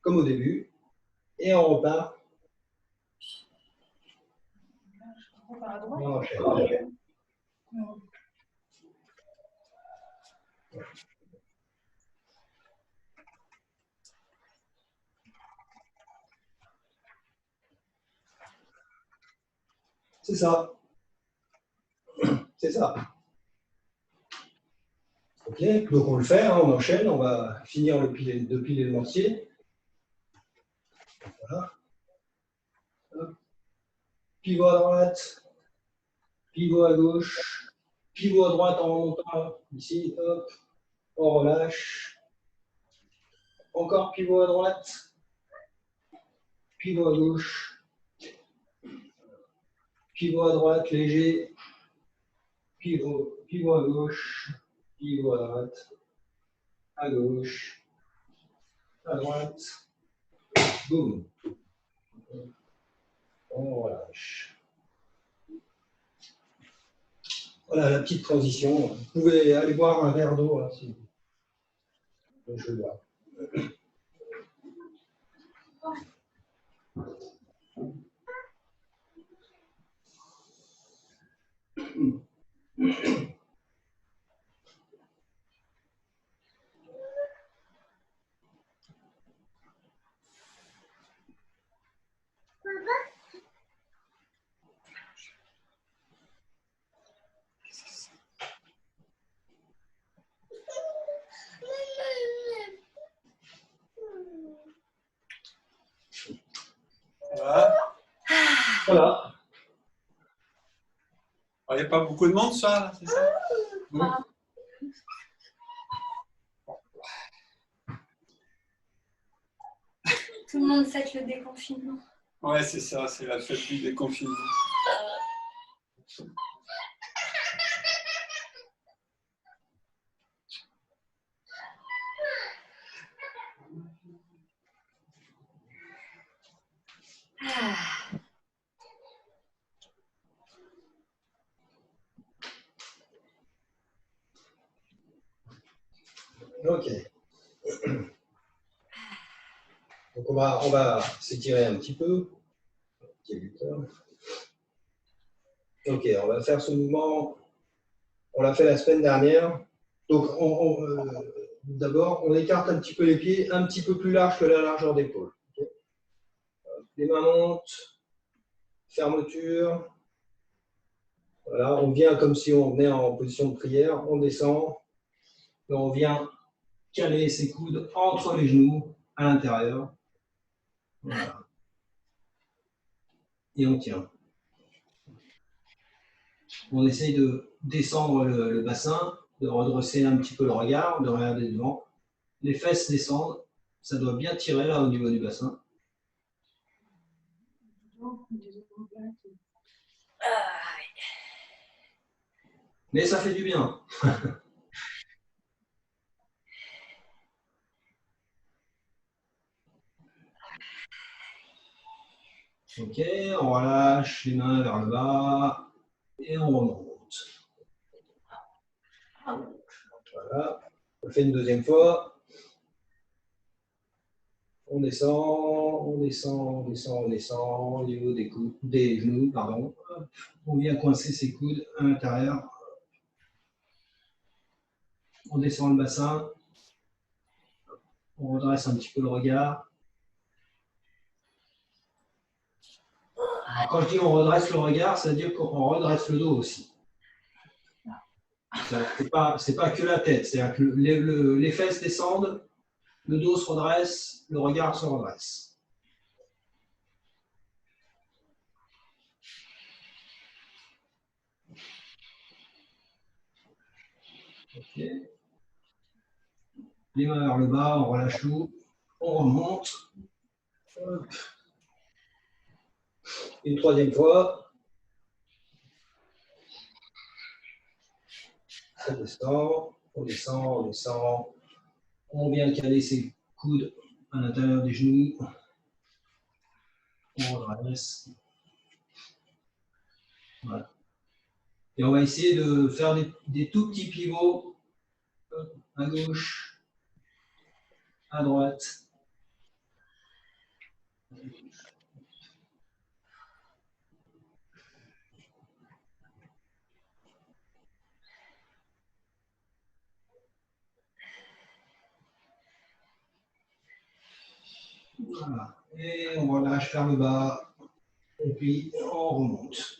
comme au début, et on repart. On enchaîne. C'est ça. C'est ça. Ok, donc on le fait, hein, on enchaîne, on va finir de piler le mortier. Voilà. Hop. Pivot à droite, pivot à gauche, pivot à droite en remontant, ici, hop, on relâche. Encore pivot à droite, pivot à gauche, pivot à droite, léger, pivot à gauche, pivot à droite, à gauche, à droite, boum. On relâche. Voilà la petite transition. Vous pouvez aller boire un verre d'eau, hein, si je veux boire. Voilà. Il n'y a pas beaucoup de monde, ça, c'est ça? Tout le monde fête le déconfinement. Ouais, c'est ça, c'est la fête du déconfinement. Ok. Donc on va s'étirer un petit peu. Ok, on va faire ce mouvement. On l'a fait la semaine dernière. Donc d'abord, on écarte un petit peu les pieds, un petit peu plus large que la largeur d'épaule. Okay. Les mains montent, fermeture. Voilà, on vient comme si on venait en position de prière, on descend, et on vient caler ses coudes entre les genoux à l'intérieur. Voilà. Et on tient. On essaye de descendre le bassin, de redresser un petit peu le regard, de regarder devant. Les fesses descendent, ça doit bien tirer là au niveau du bassin. Mais ça fait du bien. Ok, on relâche les mains vers le bas et on remonte. Voilà, on le fait une deuxième fois. On descend, on descend, on descend, on descend au niveau des genoux, pardon. On vient coincer ses coudes à l'intérieur. On descend le bassin. On redresse un petit peu le regard. Alors, quand je dis on redresse le regard, ça veut dire qu'on redresse le dos aussi. C'est pas que la tête, c'est-à-dire que les fesses descendent, le dos se redresse, le regard se redresse. Okay. Les mains vers le bas, on relâche tout, on remonte. Hop. Une troisième fois. On descend, on descend, on descend. On vient caler ses coude à l'intérieur des genoux. On redresse. Voilà. Et on va essayer de faire des tout petits pivots à gauche, à droite. Voilà. Et on relâche vers le bas. Et puis on remonte.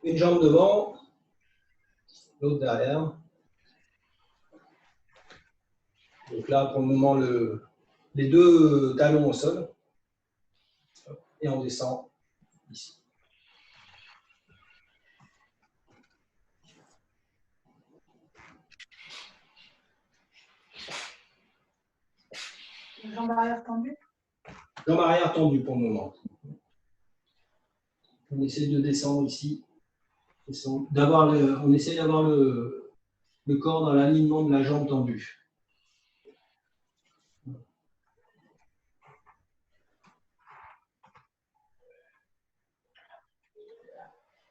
Une jambe devant, l'autre derrière. Donc là, pour le moment, les deux talons au sol. Et on descend ici. Jambe arrière tendue. Jambe arrière tendue pour le moment. On essaie de descendre ici. On essaie d'avoir le corps dans l'alignement de la jambe tendue.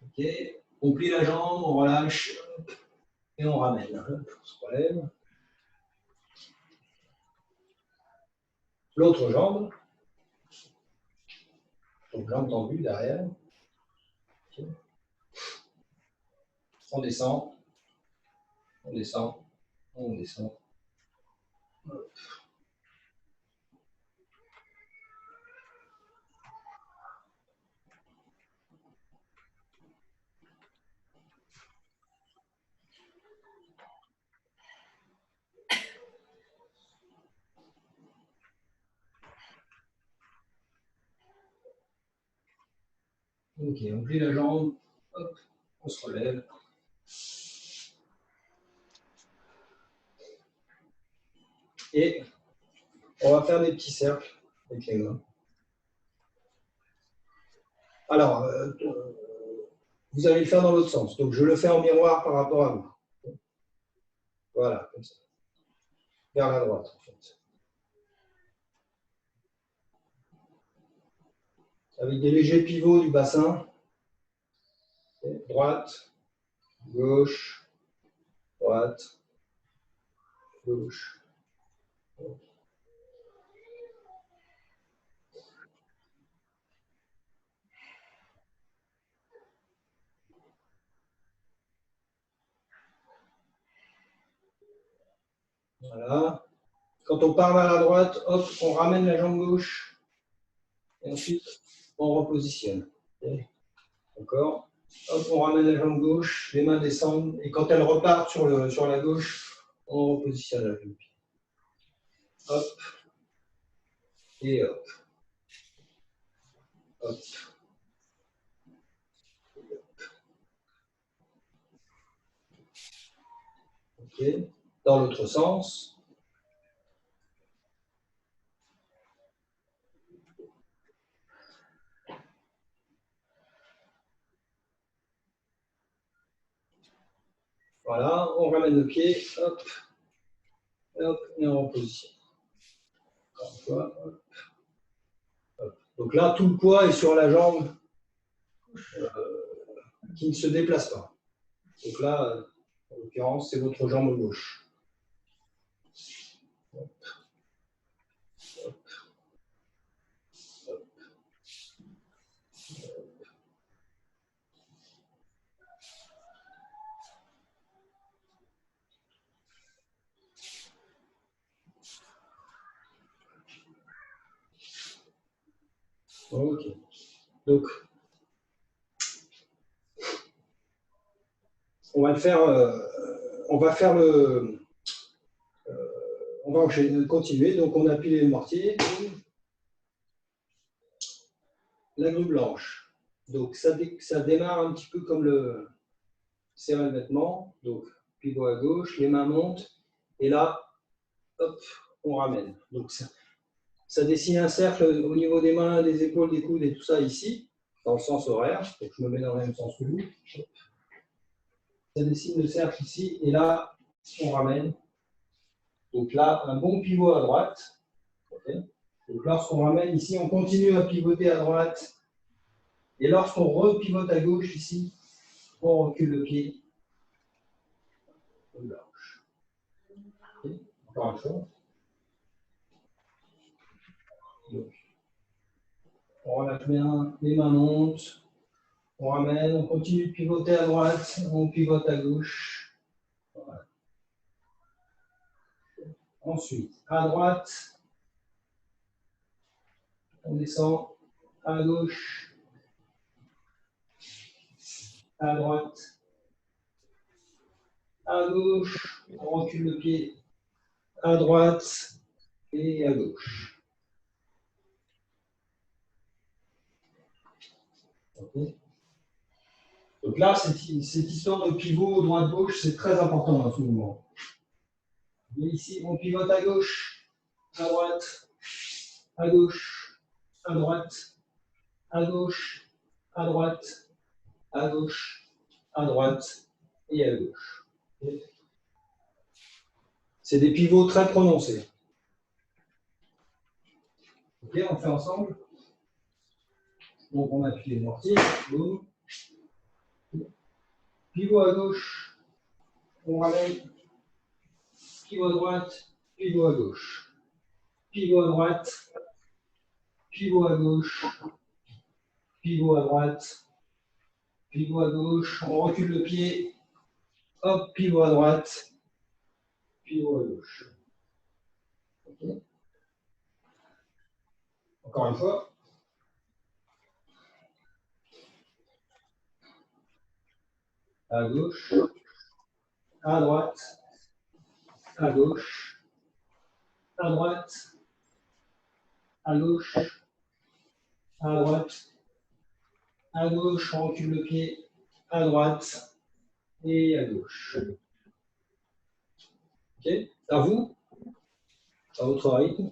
Ok. On plie la jambe, on relâche et on ramène. On se relève. L'autre jambe. Donc jambe tendue derrière. Okay. On descend. On descend. On descend. Hop. Ok, on plie la jambe, hop, on se relève. Et on va faire des petits cercles avec les mains. Alors, vous allez le faire dans l'autre sens. Donc, je le fais en miroir par rapport à vous. Voilà, comme ça. Vers la droite, en fait. Avec des légers pivots du bassin. Droite, gauche, droite, gauche. Voilà. Quand on part vers la droite, hop, on ramène la jambe gauche. Et ensuite, on repositionne. D'accord. Hop, on ramène la jambe gauche, les mains descendent. Et quand elles repartent sur la gauche, on repositionne la jambe. Hop. Et hop. Hop. Ok. Dans l'autre sens. Voilà, on ramène le pied, hop, hop, et on repositionne. Hop, hop. Donc là, tout le poids est sur la jambe qui ne se déplace pas. Donc là, en l'occurrence, c'est votre jambe gauche. Hop, hop, hop. Ok. Donc, on va continuer. Donc, on appuie les mortiers. La grue blanche. Donc, ça démarre un petit peu comme serrer le vêtement. Donc, pivot à gauche, les mains montent. Et là, hop, on ramène. Donc, ça dessine un cercle au niveau des mains, des épaules, des coudes et tout ça ici. dans le sens horaire. Donc, je me mets dans le même sens que vous. Ça dessine le cercle ici, et là, on ramène. Donc là, un bon pivot à droite. Okay. Donc lorsqu'on ramène ici, on continue à pivoter à droite. Et lorsqu'on repivote à gauche ici, on recule le pied. Okay. Encore une fois. Donc, on relâche bien, les mains montent. On ramène, on continue de pivoter à droite, on pivote à gauche. Voilà. Ensuite, à droite, on descend, à gauche, à droite, à gauche, on recule le pied, à droite et à gauche. Okay. Donc là, cette histoire de pivot droite-gauche, c'est très important dans ce mouvement. Et ici, on pivote à gauche, à droite, à gauche, à droite, à gauche, à droite, à gauche, à droite et à gauche. C'est des pivots très prononcés. Ok, on fait ensemble. Donc on appuie les mortiers. Boum. Pivot à gauche, on ramène. Pivot à droite, pivot à gauche. Pivot à droite, pivot à gauche, pivot à droite, pivot à gauche. On recule le pied. Hop, pivot à droite, pivot à gauche. Okay. Encore une fois. À gauche, à droite, à gauche, à droite, à gauche, à droite, à gauche, on recule le pied, à droite et à gauche. Ok, à vous, à votre rythme.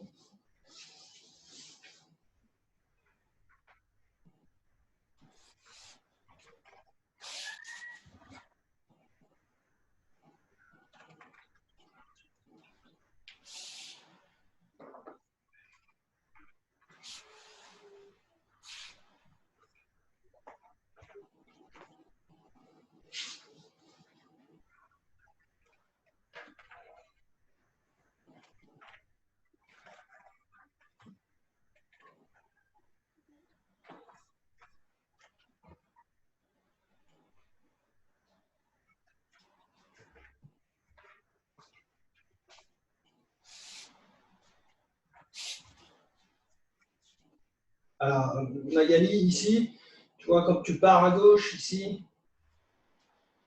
Alors, Magali, ici, tu vois, quand tu pars à gauche, ici,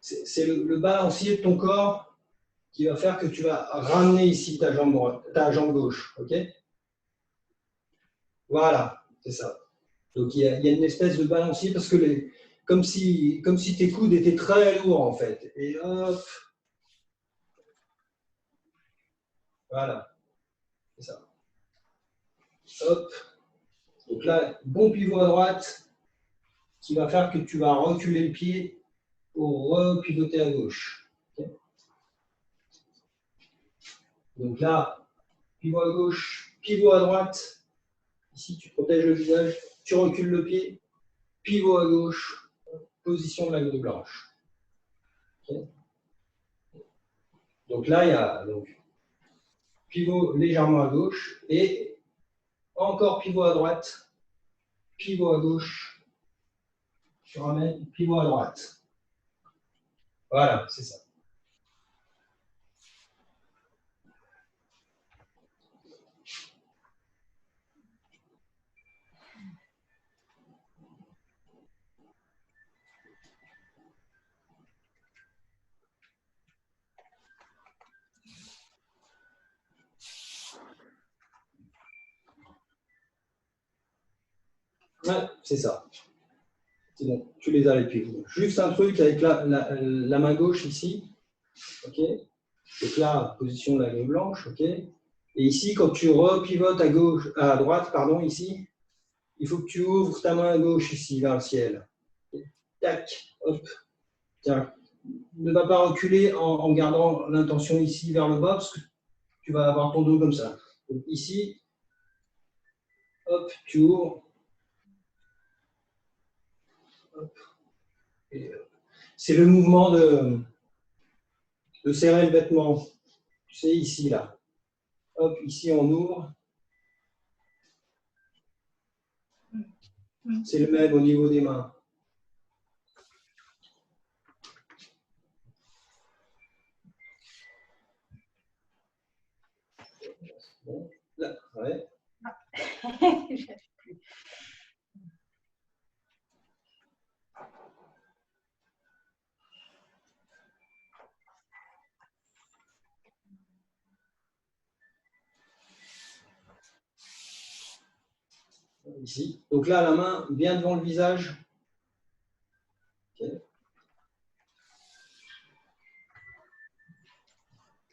c'est le balancier de ton corps qui va faire que tu vas ramener ici ta jambe droite, ta jambe gauche. Ok? Voilà, c'est ça. Donc, il y a une espèce de balancier parce que comme si tes coudes étaient très lourds, en fait. Et hop. Voilà. C'est ça. Hop. Donc là, bon pivot à droite qui va faire que tu vas reculer le pied pour repivoter à gauche. Okay. Donc là, pivot à gauche, pivot à droite. Ici, tu protèges le visage, tu recules le pied, pivot à gauche, position de la grille blanche. Okay. Donc là, il y a pivot légèrement à gauche et encore pivot à droite, pivot à gauche, tu ramènes, pivot à droite. Voilà, c'est ça. Ouais, c'est ça. C'est bon, tu les as les pivots. Juste un truc avec la main gauche ici. Ok. Donc là, position de la grille blanche. Ok. Et ici, quand tu repivotes à gauche, à droite, pardon, ici, il faut que tu ouvres ta main gauche ici vers le ciel. Tac, hop. Tiens, ne va pas reculer en gardant l'intention ici vers le bas, parce que tu vas avoir ton dos comme ça. Donc ici, hop, tu ouvres. C'est le mouvement de serrer le vêtement. Tu sais, ici, là. Hop, ici, on ouvre. C'est le même au niveau des mains. Bon, là, ouais. Ici. Donc là, la main bien devant le visage. Okay.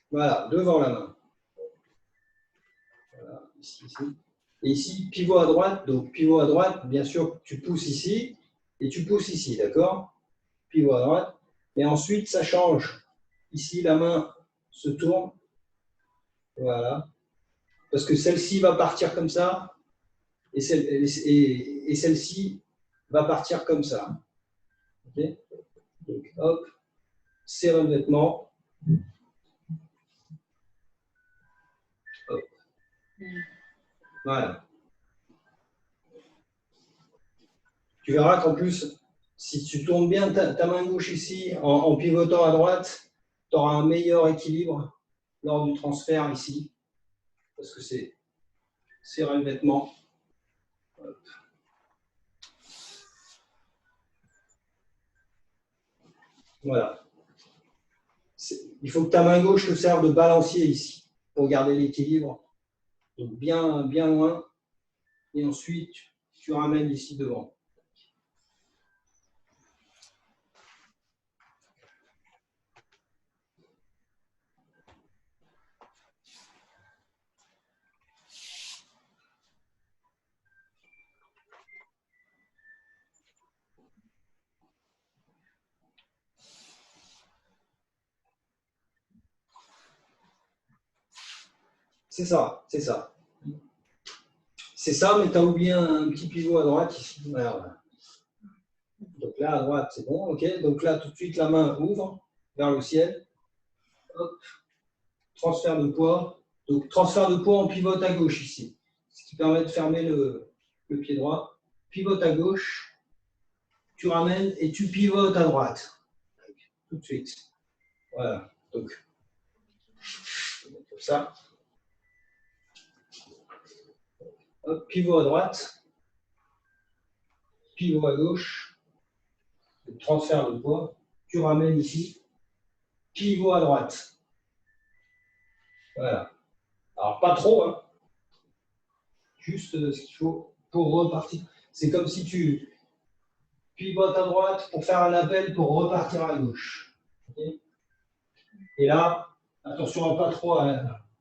Voilà, devant la main. Voilà, ici, ici. Et ici, pivot à droite. Donc, pivot à droite, bien sûr, tu pousses ici et tu pousses ici, d'accord? Pivot à droite. Et ensuite, ça change. Ici, la main se tourne. Voilà. Parce que celle-ci va partir comme ça et celle-ci va partir comme ça. Okay. Donc, hop, serre le vêtement. Hop. Voilà. Tu verras qu'en plus, si tu tournes bien ta main gauche ici en pivotant à droite, tu auras un meilleur équilibre lors du transfert ici. Parce que c'est serrer le vêtement. Hop. Voilà. Il faut que ta main gauche te serve de balancier ici pour garder l'équilibre. Donc bien, bien loin. Et ensuite, tu ramènes ici devant. C'est ça, c'est ça. C'est ça, mais tu as oublié un petit pivot à droite ici. Voilà. Donc là, à droite, c'est bon, ok. Donc là, tout de suite, la main ouvre vers le ciel. Hop. Transfert de poids. Donc, transfert de poids en pivote à gauche ici. Ce qui permet de fermer le pied droit. Pivote à gauche. Tu ramènes et tu pivotes à droite. Tout de suite. Voilà. Donc, comme ça. Hop, pivot à droite. Pivot à gauche. Transfert de poids. Tu ramènes ici. Pivot à droite. Voilà. Alors, pas trop, hein. Juste ce qu'il faut pour repartir. C'est comme si tu pivotes à droite pour faire un appel pour repartir à gauche. Okay. Et là, attention à ne pas trop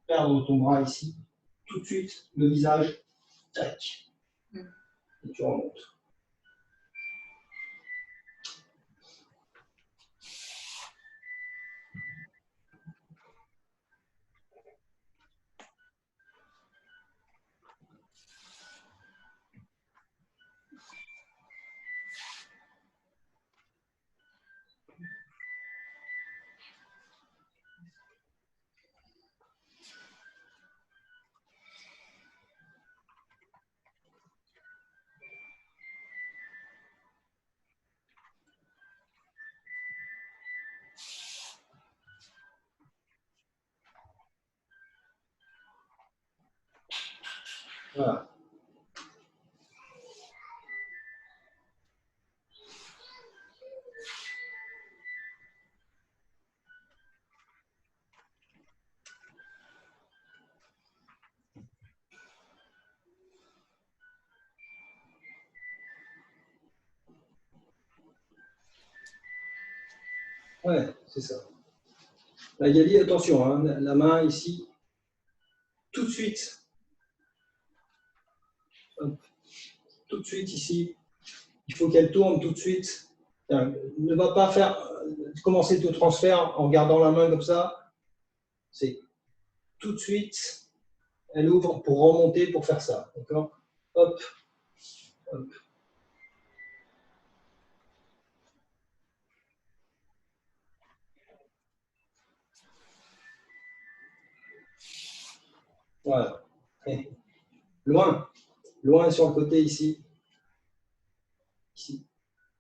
perdre ton bras ici. Tout de suite, le visage, tac. Et tu remontes. Voilà. Ouais, c'est ça. Là, Gali, attention, hein, la main ici, tout de suite. Hop. tout de suite ici. Il faut qu'elle tourne tout de suite. Ne va pas commencer ton transfert en gardant la main comme ça. C'est tout de suite, elle ouvre pour remonter, pour faire ça. D'accord? Hop, hop. Voilà. Et loin, loin sur le côté ici. Ici.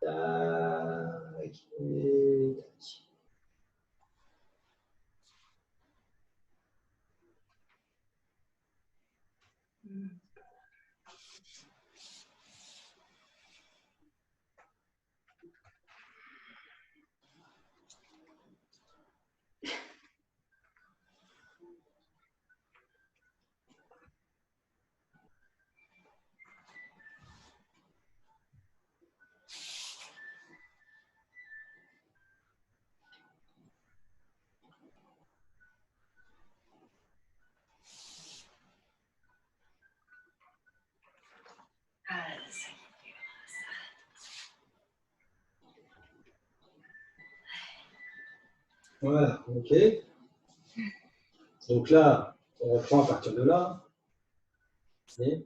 Tac, et tac. Voilà, ok. Donc là, on reprend à partir de là. Et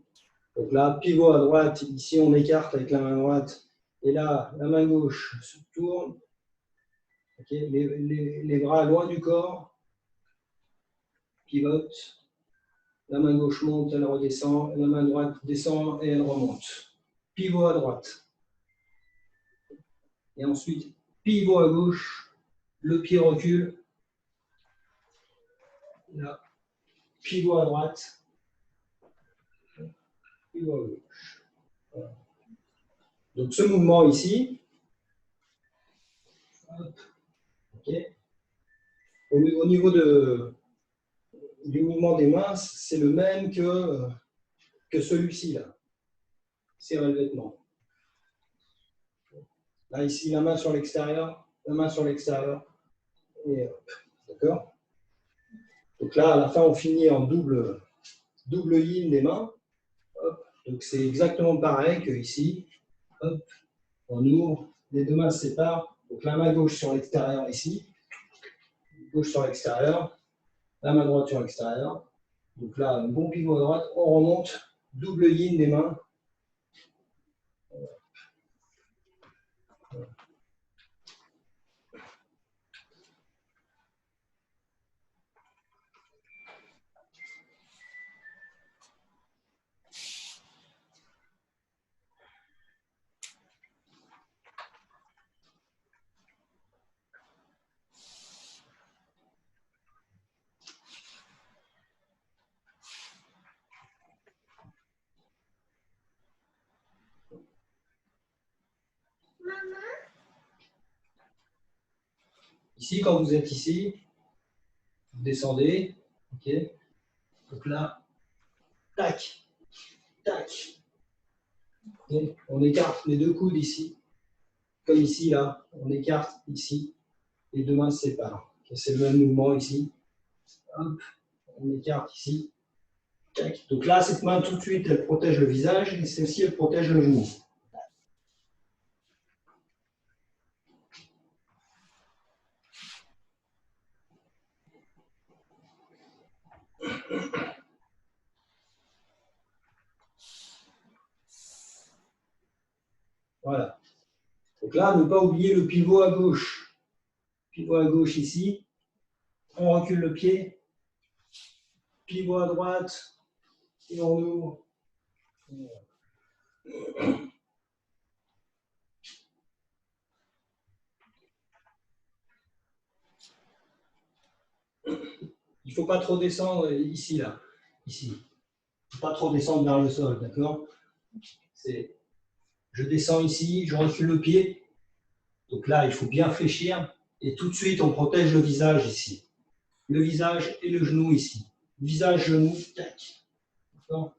donc là, pivot à droite, ici on écarte avec la main droite, et là, la main gauche se tourne. Okay. Les bras loin du corps, pivote. La main gauche monte, elle redescend, la main droite descend et elle remonte. Pivot à droite. Et ensuite, pivot à gauche, le pied recule. Là, pivot à droite, pivot à gauche. Voilà. Donc ce mouvement ici, hop, okay. Au niveau du mouvement des mains, c'est le même que celui-ci, là. Serrer le vêtement. Là, ici, la main sur l'extérieur, la main sur l'extérieur, et hop, d'accord? Donc là, à la fin, on finit en double yin des mains. Hop. Donc c'est exactement pareil que ici. Hop, on ouvre, les deux mains se séparent. Donc la main gauche sur l'extérieur ici, gauche sur l'extérieur, la main droite sur l'extérieur. Donc là, un bon pivot à droite, on remonte, double yin des mains. Ici, quand vous êtes ici, vous descendez, ok. Donc là, tac, tac. Okay. On écarte les deux coudes ici, comme ici, là. On écarte ici, les deux mains se séparent. Okay. C'est le même mouvement ici. Hop, on écarte ici. Tac. Donc là, cette main, tout de suite, elle protège le visage et celle-ci, elle protège le genou. Voilà. Donc là, ne pas oublier le pivot à gauche. Pivot à gauche ici. On recule le pied. Pivot à droite. Et on ouvre. Il ne faut pas trop descendre ici, là. Ici. Il ne faut pas trop descendre vers le sol, d'accord? Je descends ici, je recule le pied. Donc là, il faut bien fléchir. Et tout de suite, on protège le visage ici. Le visage et le genou ici. Visage, genou, tac. D'accord?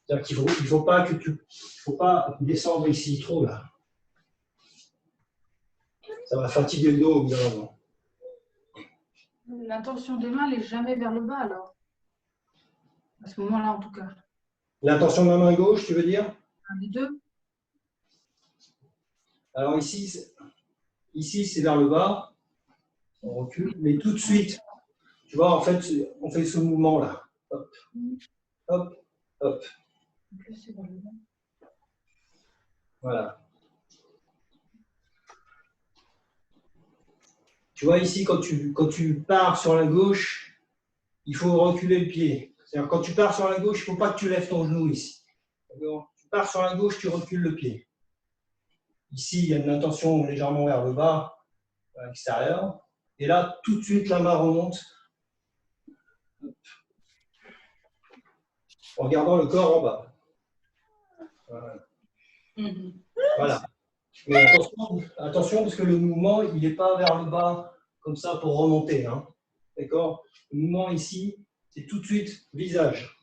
C'est-à-dire qu'il ne faut pas descendre ici trop, là. Ça va fatiguer le dos au bout d'un moment. L'intention des mains, elle n'est jamais vers le bas, alors. À ce moment-là, en tout cas. L'intention de la main gauche, tu veux dire? Un des deux. Alors ici c'est vers le bas, on recule, mais tout de suite, tu vois, en fait, on fait ce mouvement-là. Hop, hop, hop. Voilà. Tu vois ici, quand tu pars sur la gauche, il faut reculer le pied. C'est-à-dire, quand tu pars sur la gauche, il ne faut pas que tu lèves ton genou ici. Tu pars sur la gauche, tu recules le pied. Ici, il y a une intention légèrement vers le bas, à l'extérieur. Et là, tout de suite, la main remonte. En regardant le corps en bas. Voilà. Voilà. Mais attention, parce que le mouvement, il n'est pas vers le bas, comme ça, pour remonter. Hein. D'accord? Le mouvement ici, c'est tout de suite visage.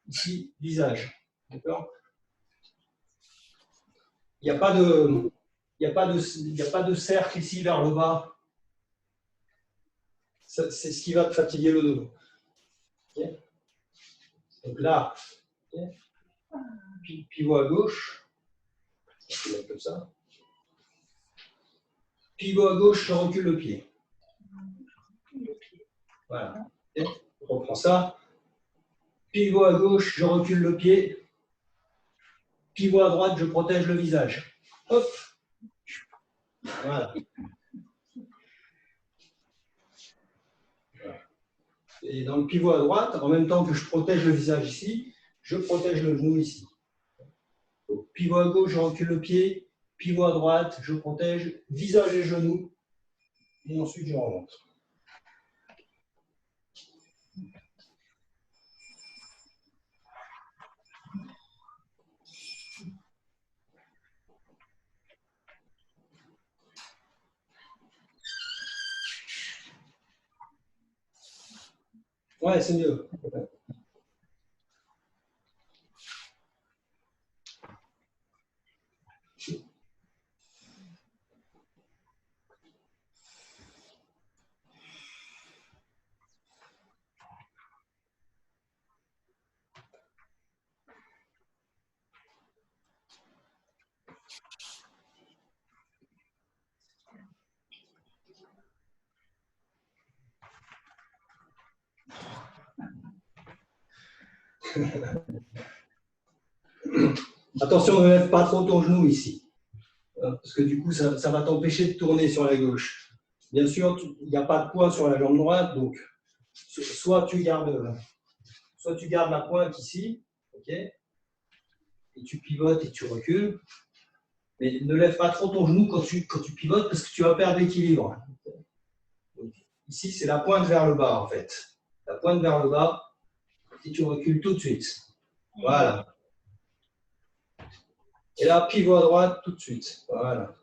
Ici, visage. D'accord? Il n'y a pas de cercle ici vers le bas. C'est ce qui va te fatiguer le dos. Okay? Donc là, okay? Pivot à gauche. Je vais mettre comme ça. Pivot à gauche, je recule le pied. Voilà. Okay? Je reprends ça. Pivot à gauche, je recule le pied. Pivot à droite, je protège le visage. Hop. Voilà. Et dans le pivot à droite, en même temps que je protège le visage ici, je protège le genou ici. Donc, pivot à gauche, je recule le pied. Pivot à droite, je protège visage et genou. Et ensuite, je remonte. Ouais, c'est mieux. Attention, ne lève pas trop ton genou ici. Parce que du coup, ça va t'empêcher de tourner sur la gauche. Bien sûr, il n'y a pas de poids sur la jambe droite, donc soit tu gardes la pointe ici, ok, et tu pivotes et tu recules. Mais ne lève pas trop ton genou quand tu pivotes parce que tu vas perdre l'équilibre. Ici, c'est la pointe vers le bas, en fait. La pointe vers le bas, et tu recules tout de suite. Voilà. Et là, pivot à droite tout de suite. Voilà.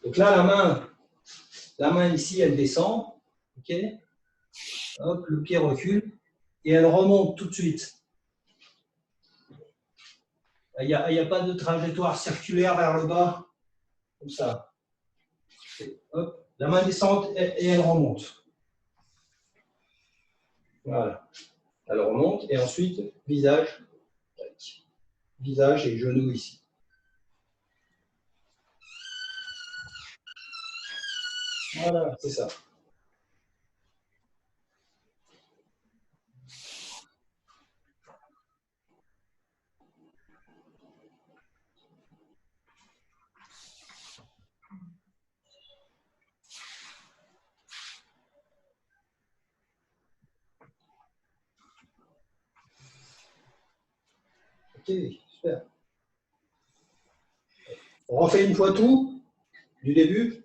Donc là, la main ici, elle descend. Ok. Hop, le pied recule. Et elle remonte tout de suite. Il n'y a pas de trajectoire circulaire vers le bas. Comme ça. Hop, la main descend et elle remonte. Voilà. Elle remonte et ensuite, visage. Visage et genou ici. Voilà, c'est ça. Ok, super. On refait une fois tout, du début.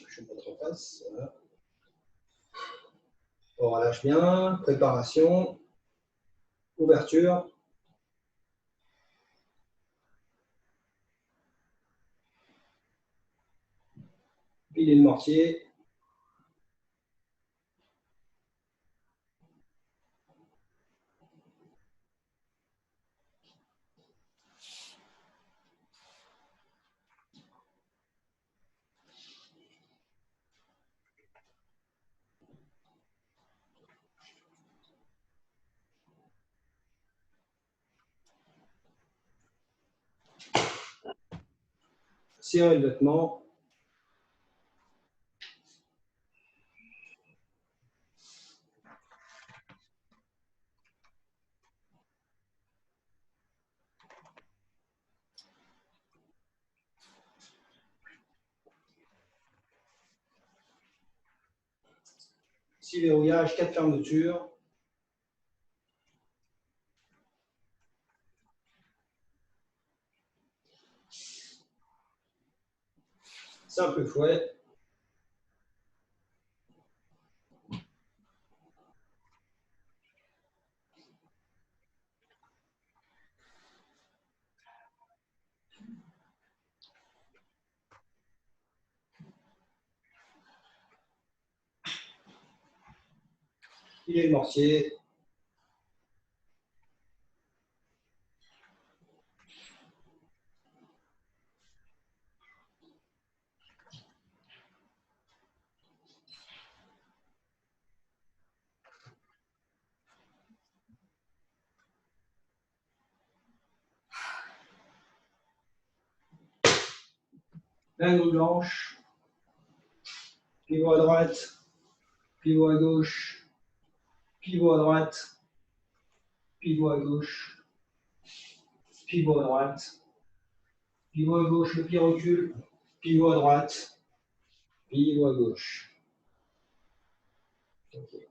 Je vais mettre en face. Voilà. On relâche bien. Préparation. Ouverture. Pilier de mortier. serrer le vêtement. Six verrouillages, 4 fermetures. Simple fouet. Filet de mortier. Lingue blanche. Pivot à droite. Pivot à gauche. Pivot à droite. Pivot à gauche. Pivot à droite. Pivot à gauche, le pied recule. Pivot à droite. Pivot à gauche. Okay.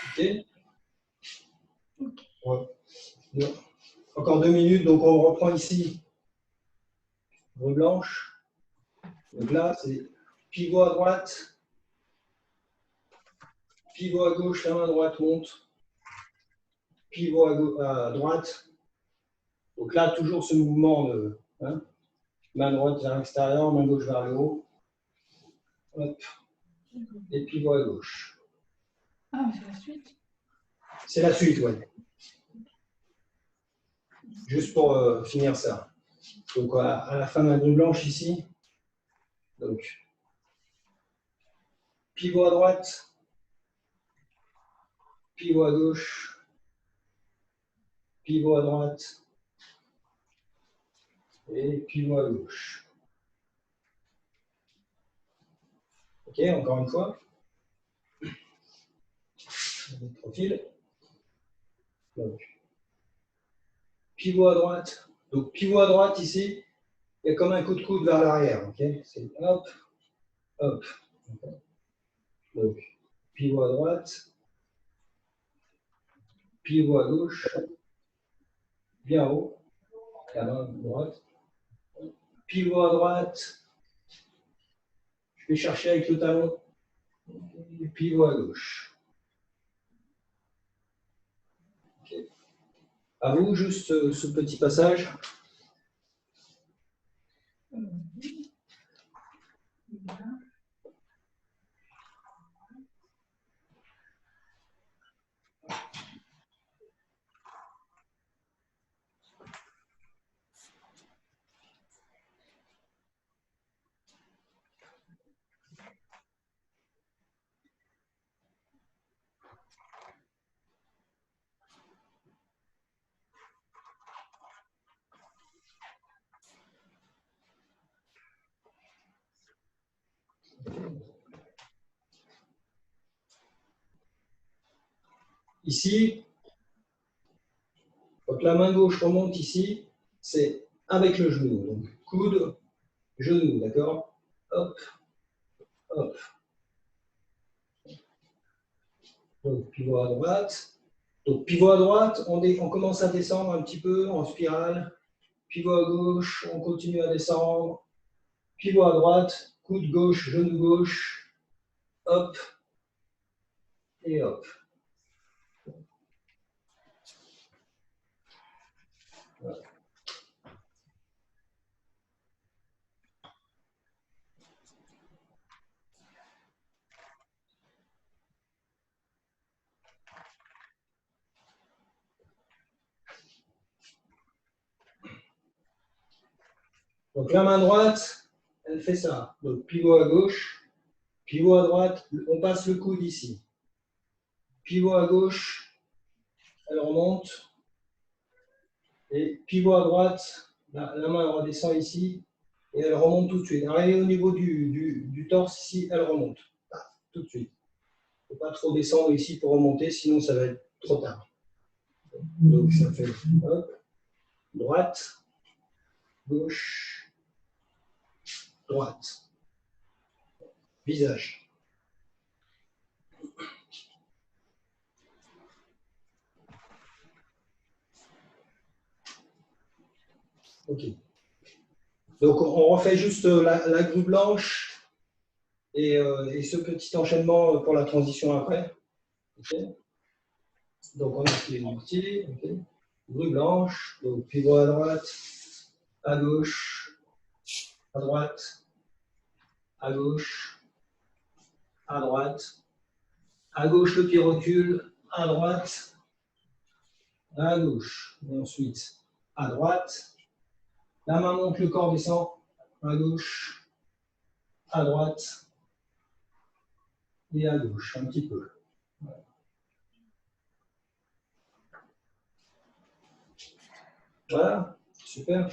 Ok. Ouais. Bon. Encore 2 minutes, donc on reprend ici. Roue blanche. Donc là, c'est pivot à droite. Pivot à gauche, la main droite monte. Pivot à droite. Donc là, toujours ce mouvement de main droite vers l'extérieur, main gauche vers le haut. Hop. Et pivot à gauche. Ah, c'est la suite. C'est la suite, oui. Juste pour finir ça. Donc à la fin d'un roue blanche ici. Donc pivot à droite. Pivot à gauche. Pivot à droite. Et pivot à gauche. Ok, encore une fois. Profil. Donc, pivot à droite. Donc, pivot à droite ici, il y a comme un coup de coude vers l'arrière. Okay, c'est hop, hop. Okay. Donc, pivot à droite. Pivot à gauche. Bien haut. La main droite. Pivot à droite. Je vais chercher avec le talon. Et pivot à gauche. Okay. À vous, juste ce petit passage. Ici, donc la main gauche remonte ici, c'est avec le genou. Donc coude, genou, d'accord? Hop, hop. Donc pivot à droite. Donc pivot à droite, on commence à descendre un petit peu en spirale. Pivot à gauche, on continue à descendre. Pivot à droite, coude gauche, genou gauche. Hop, et hop. Voilà. Donc la main droite, elle fait ça. Donc pivot à gauche, pivot à droite, on passe le coude ici. Pivot à gauche, elle remonte. Et pivot à droite, la main elle redescend ici et elle remonte tout de suite. Arrivée au niveau du torse ici, elle remonte. Tout de suite. Il ne faut pas trop descendre ici pour remonter, sinon ça va être trop tard. Donc ça fait hop, droite, gauche, droite. Visage. Ok. Donc on refait juste la grue blanche et ce petit enchaînement pour la transition après. Okay. Donc on a fait les mortiers. Okay. Grue blanche, donc pivot à droite, à gauche, à droite, à gauche, à droite, à gauche le pied recule, à droite, à gauche. Et ensuite à droite. La main monte, le corps descend, à gauche, à droite et à gauche, un petit peu. Voilà, super.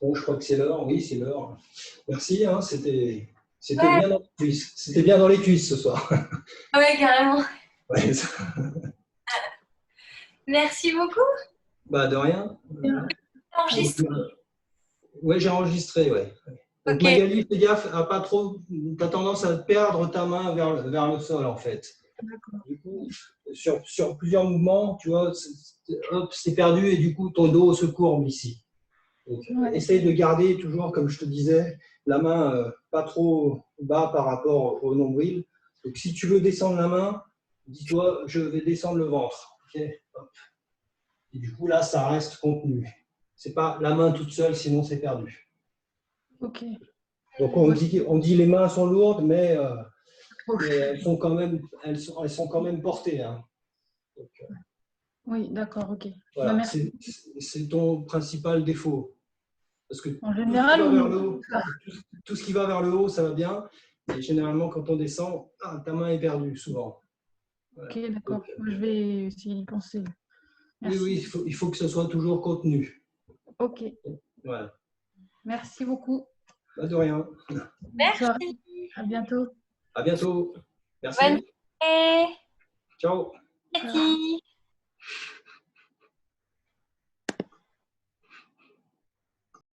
Bon, je crois que c'est l'heure, oui, c'est l'heure. Merci, hein, c'était bien dans les cuisses. C'était bien dans les cuisses ce soir. Ouais, carrément. Ouais, Merci beaucoup. bah, de rien. Enregistre. Oui, j'ai enregistré, ouais. Donc Ok. Magali, fais gaffe, à pas trop, tu as tendance à perdre ta main vers le sol en fait. Du coup, sur plusieurs mouvements, tu vois, hop, c'est perdu et du coup ton dos se courbe ici. Donc, essaye de garder toujours, comme je te disais, la main pas trop bas par rapport au nombril. Donc si tu veux descendre la main, dis-toi, je vais descendre le ventre. Okay, hop. Et du coup là, ça reste contenu. C'est pas la main toute seule, sinon c'est perdu. Ok. Donc on dit les mains sont lourdes, mais elles sont quand même portées. Hein. Donc, Oui, d'accord, ok. voilà, Bah, merci. c'est ton principal défaut. Parce que En général, tout ce qui va vers le haut, ça va bien. Et généralement, quand on descend, ta main est perdue, souvent. Voilà. Ok, d'accord. Donc, Je vais essayer d'y penser. Merci. oui, il faut que ce soit toujours contenu. Ok. Voilà. Merci beaucoup. Pas de rien. Merci. À bientôt. À bientôt. Merci. Bonne journée. Ciao. Merci.